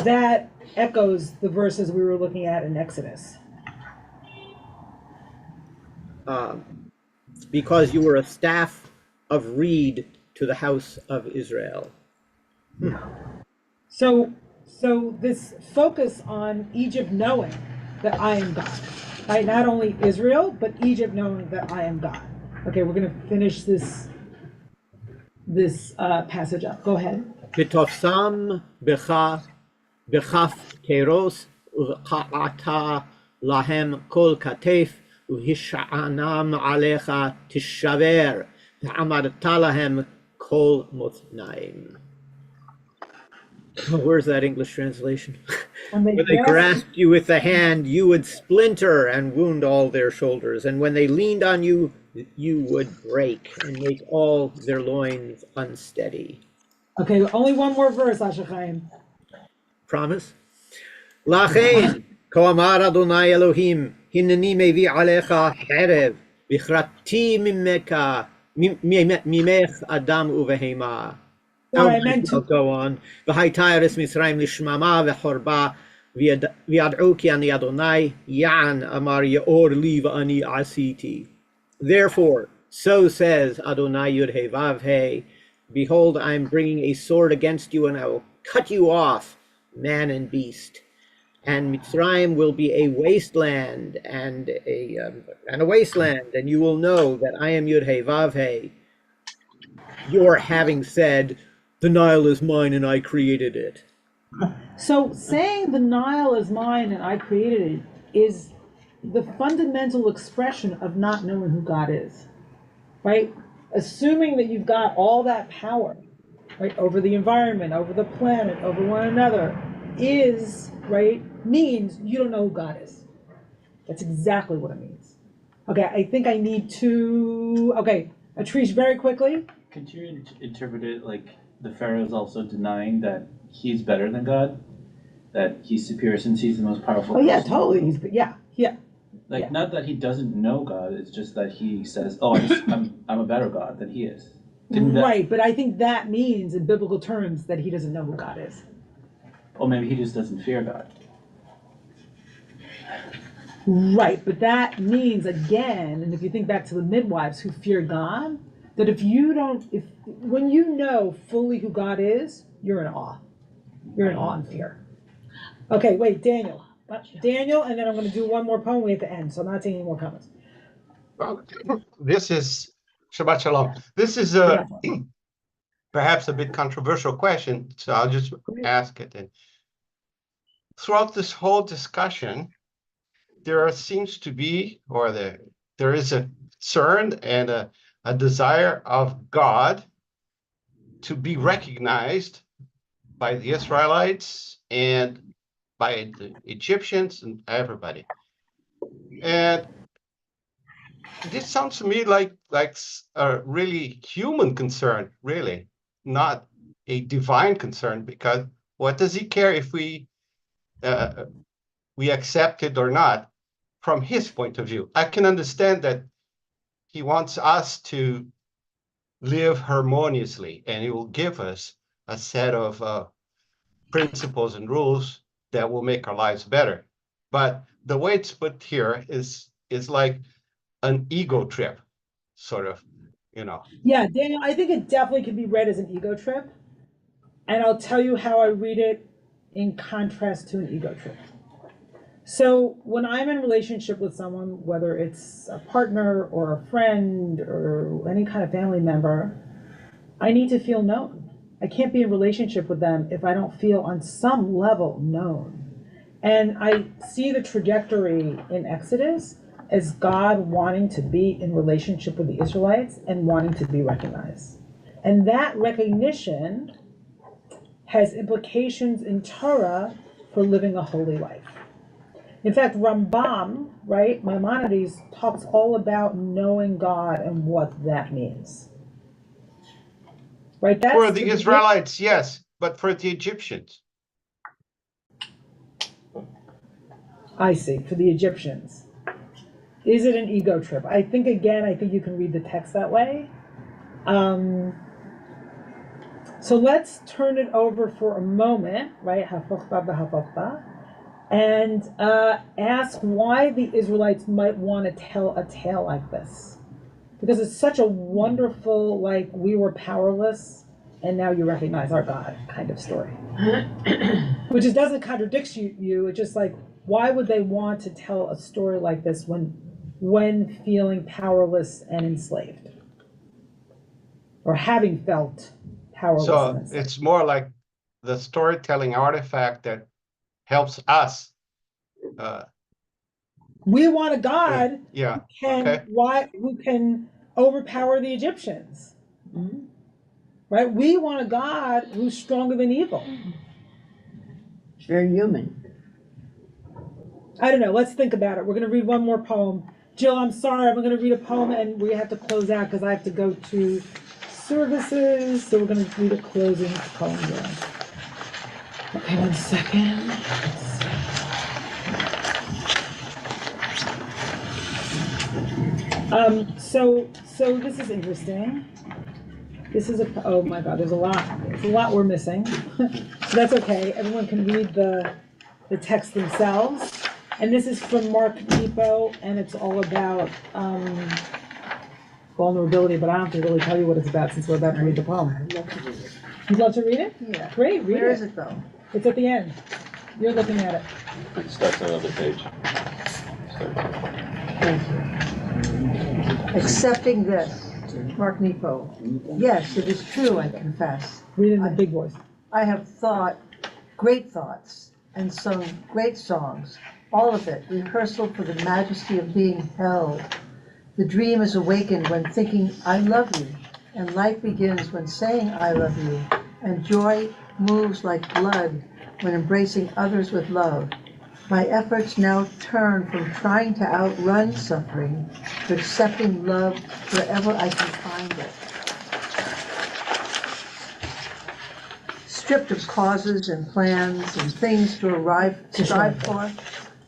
that echoes the verses we were looking at in Exodus. Because you were a staff of reed to the house of Israel. So this focus on Egypt knowing that I am God, right? Not only Israel, but Egypt knowing that I am God. Okay, we're going to finish this passage up. Go ahead. ותפסם בכף תירוס וקעתה להם כל כתף והשענם עליך תשבר ועמדת להם כל מותניים. Where's that English translation? When they grasped you with the hand, you would splinter and wound all their shoulders. And when they leaned on you, you would break and make all their loins unsteady. Okay, only one more verse, Asher Chaim. Promise? לכן, כה אמר אדוני אלוהים, הנני מביא עליך חרב, וכרתתי ממך אדם ובהמה. Sorry, I meant to go on. והייתה ארץ מצרים לשממה וחורבה, וידעו כי אני אדוני, יען אמר יאור לי ואני עשיתי. Therefore, so says Adonai Yud-Heh-Vav-Heh, behold, I am bringing a sword against you, and I will cut you off, man and beast. And Mitzrayim will be a wasteland, and a wasteland, and you will know that I am Yud-Heh-Vav-Heh. Your having said, the Nile is mine and I created it. So saying the Nile is mine and I created it is the fundamental expression of not knowing who God is, right? Assuming that you've got all that power, right, over the environment, over the planet, over one another, is, right, means you don't know who God is. That's exactly what it means. Okay, I think I need to, okay, Atrish, very quickly. Could you interpret it like the Pharaoh is also denying that he's better than God? That he's superior since he's the most powerful Oh, yeah, person? totally. Yeah. Like, not that he doesn't know God, it's just that he says, oh, I'm a better God than he is. Right, but I think that means in biblical terms that he doesn't know who God is. Or maybe he just doesn't fear God. Right, but that means, again, and if you think back to the midwives who fear God, that when you know fully who God is, you're in awe. You're in awe and fear. Okay, wait, Daniel, and then I'm going to do one more poem. We have to end, so I'm not taking any more comments. Well, this is Shabbat Shalom. This is perhaps a bit controversial question, so I'll just ask it. And throughout this whole discussion, there seems to be, or there is a concern and a desire of God to be recognized by the Israelites and by the Egyptians and everybody. And this sounds to me like a really human concern, really, not a divine concern, because what does he care if we accept it or not from his point of view? I can understand that he wants us to live harmoniously, and he will give us a set of principles and rules that will make our lives better. But the way it's put here is like an ego trip, sort of, you know. Yeah, Daniel, I think it definitely can be read as an ego trip. And I'll tell you how I read it in contrast to an ego trip. So when I'm in a relationship with someone, whether it's a partner or a friend or any kind of family member, I need to feel known. I can't be in a relationship with them if I don't feel on some level known. And I see the trajectory in Exodus as God wanting to be in relationship with the Israelites and wanting to be recognized. And that recognition has implications in Torah for living a holy life. In fact, Rambam, right, Maimonides, talks all about knowing God and what that means. Right? That's for the Israelites, yes, but for the Egyptians. I see, for the Egyptians. Is it an ego trip? I think you can read the text that way. So let's turn it over for a moment, right? And ask why the Israelites might want to tell a tale like this. Because it's such a wonderful, like, we were powerless and now you recognize our God kind of story. Which it doesn't contradict you. It's just like, why would they want to tell a story like this when feeling powerless and enslaved? Or having felt powerless and So enslaved. it's more like the storytelling artifact that helps us. We want a God who can overpower the Egyptians. Mm-hmm. Right? We want a God who's stronger than evil. It's very human. I don't know. Let's think about it. We're going to read one more poem. Jill, I'm sorry. I'm going to read a poem and we have to close out because I have to go to services. So we're going to read a closing poem here. Okay, 1 second. So this is interesting. This is oh my God, there's a lot we're missing. So that's okay. Everyone can read the text themselves. And this is from Mark Nepo, and it's all about vulnerability, but I don't have to really tell you what it's about since we're about to read the poem. You'd love to read it? Yeah. Great, read it. Where is it though? It's at the end. You're looking at it. It starts on another page. Thank you. Accepting this, Mark Nepo. Yes, it is true, I confess. Read it in a big voice. I have thought great thoughts and sung great songs. All of it, rehearsal for the majesty of being held. The dream is awakened when thinking, I love you, and life begins when saying, I love you, and joy moves like blood when embracing others with love. My efforts now turn from trying to outrun suffering to accepting love wherever I can find it. Stripped of causes and plans and things to strive for,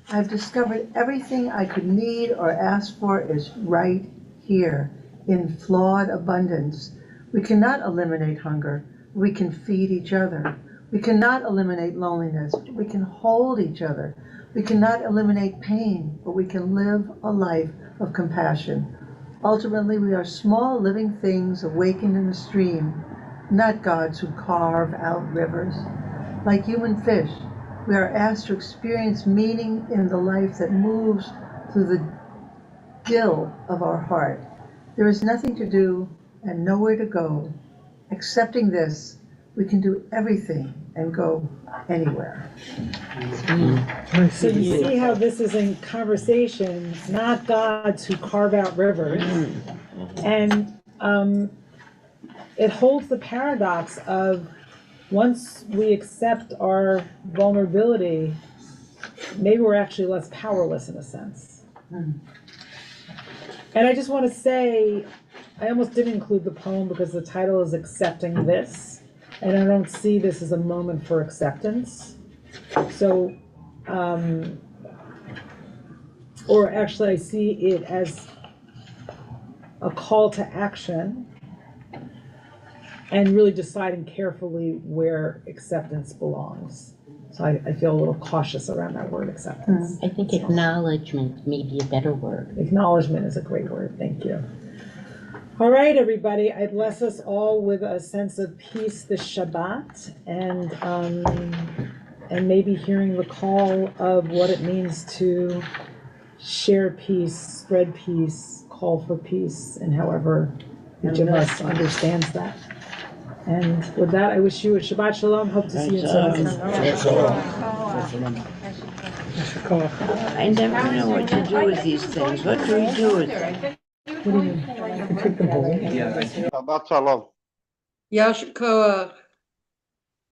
I've discovered everything I could need or ask for is right here in flawed abundance. We cannot eliminate hunger. We can feed each other. We cannot eliminate loneliness. We can hold each other. We cannot eliminate pain, but we can live a life of compassion. Ultimately, we are small living things awakened in a stream, not gods who carve out rivers. Like human fish, we are asked to experience meaning in the life that moves through the gill of our heart. There is nothing to do and nowhere to go. Accepting this, we can do everything and go anywhere. So you see how this is in conversation, not gods who carve out rivers. And it holds the paradox of once we accept our vulnerability, maybe we're actually less powerless in a sense. And I just want to say, I almost didn't include the poem because the title is Accepting This, and I don't see this as a moment for acceptance. So, or actually I see it as a call to action and really deciding carefully where acceptance belongs. So I feel a little cautious around that word acceptance. I think acknowledgement may be a better word. Acknowledgement is a great word. Thank you. All right, everybody. I bless us all with a sense of peace this Shabbat, and maybe hearing the call of what it means to share peace, spread peace, call for peace, and however each of us understands that. And with that, I wish you a Shabbat Shalom. Hope to see you in service. I never know what to do with these things. What do we do with them? What do you mean? Yeah. Shabbat shalom. Yasher Koach.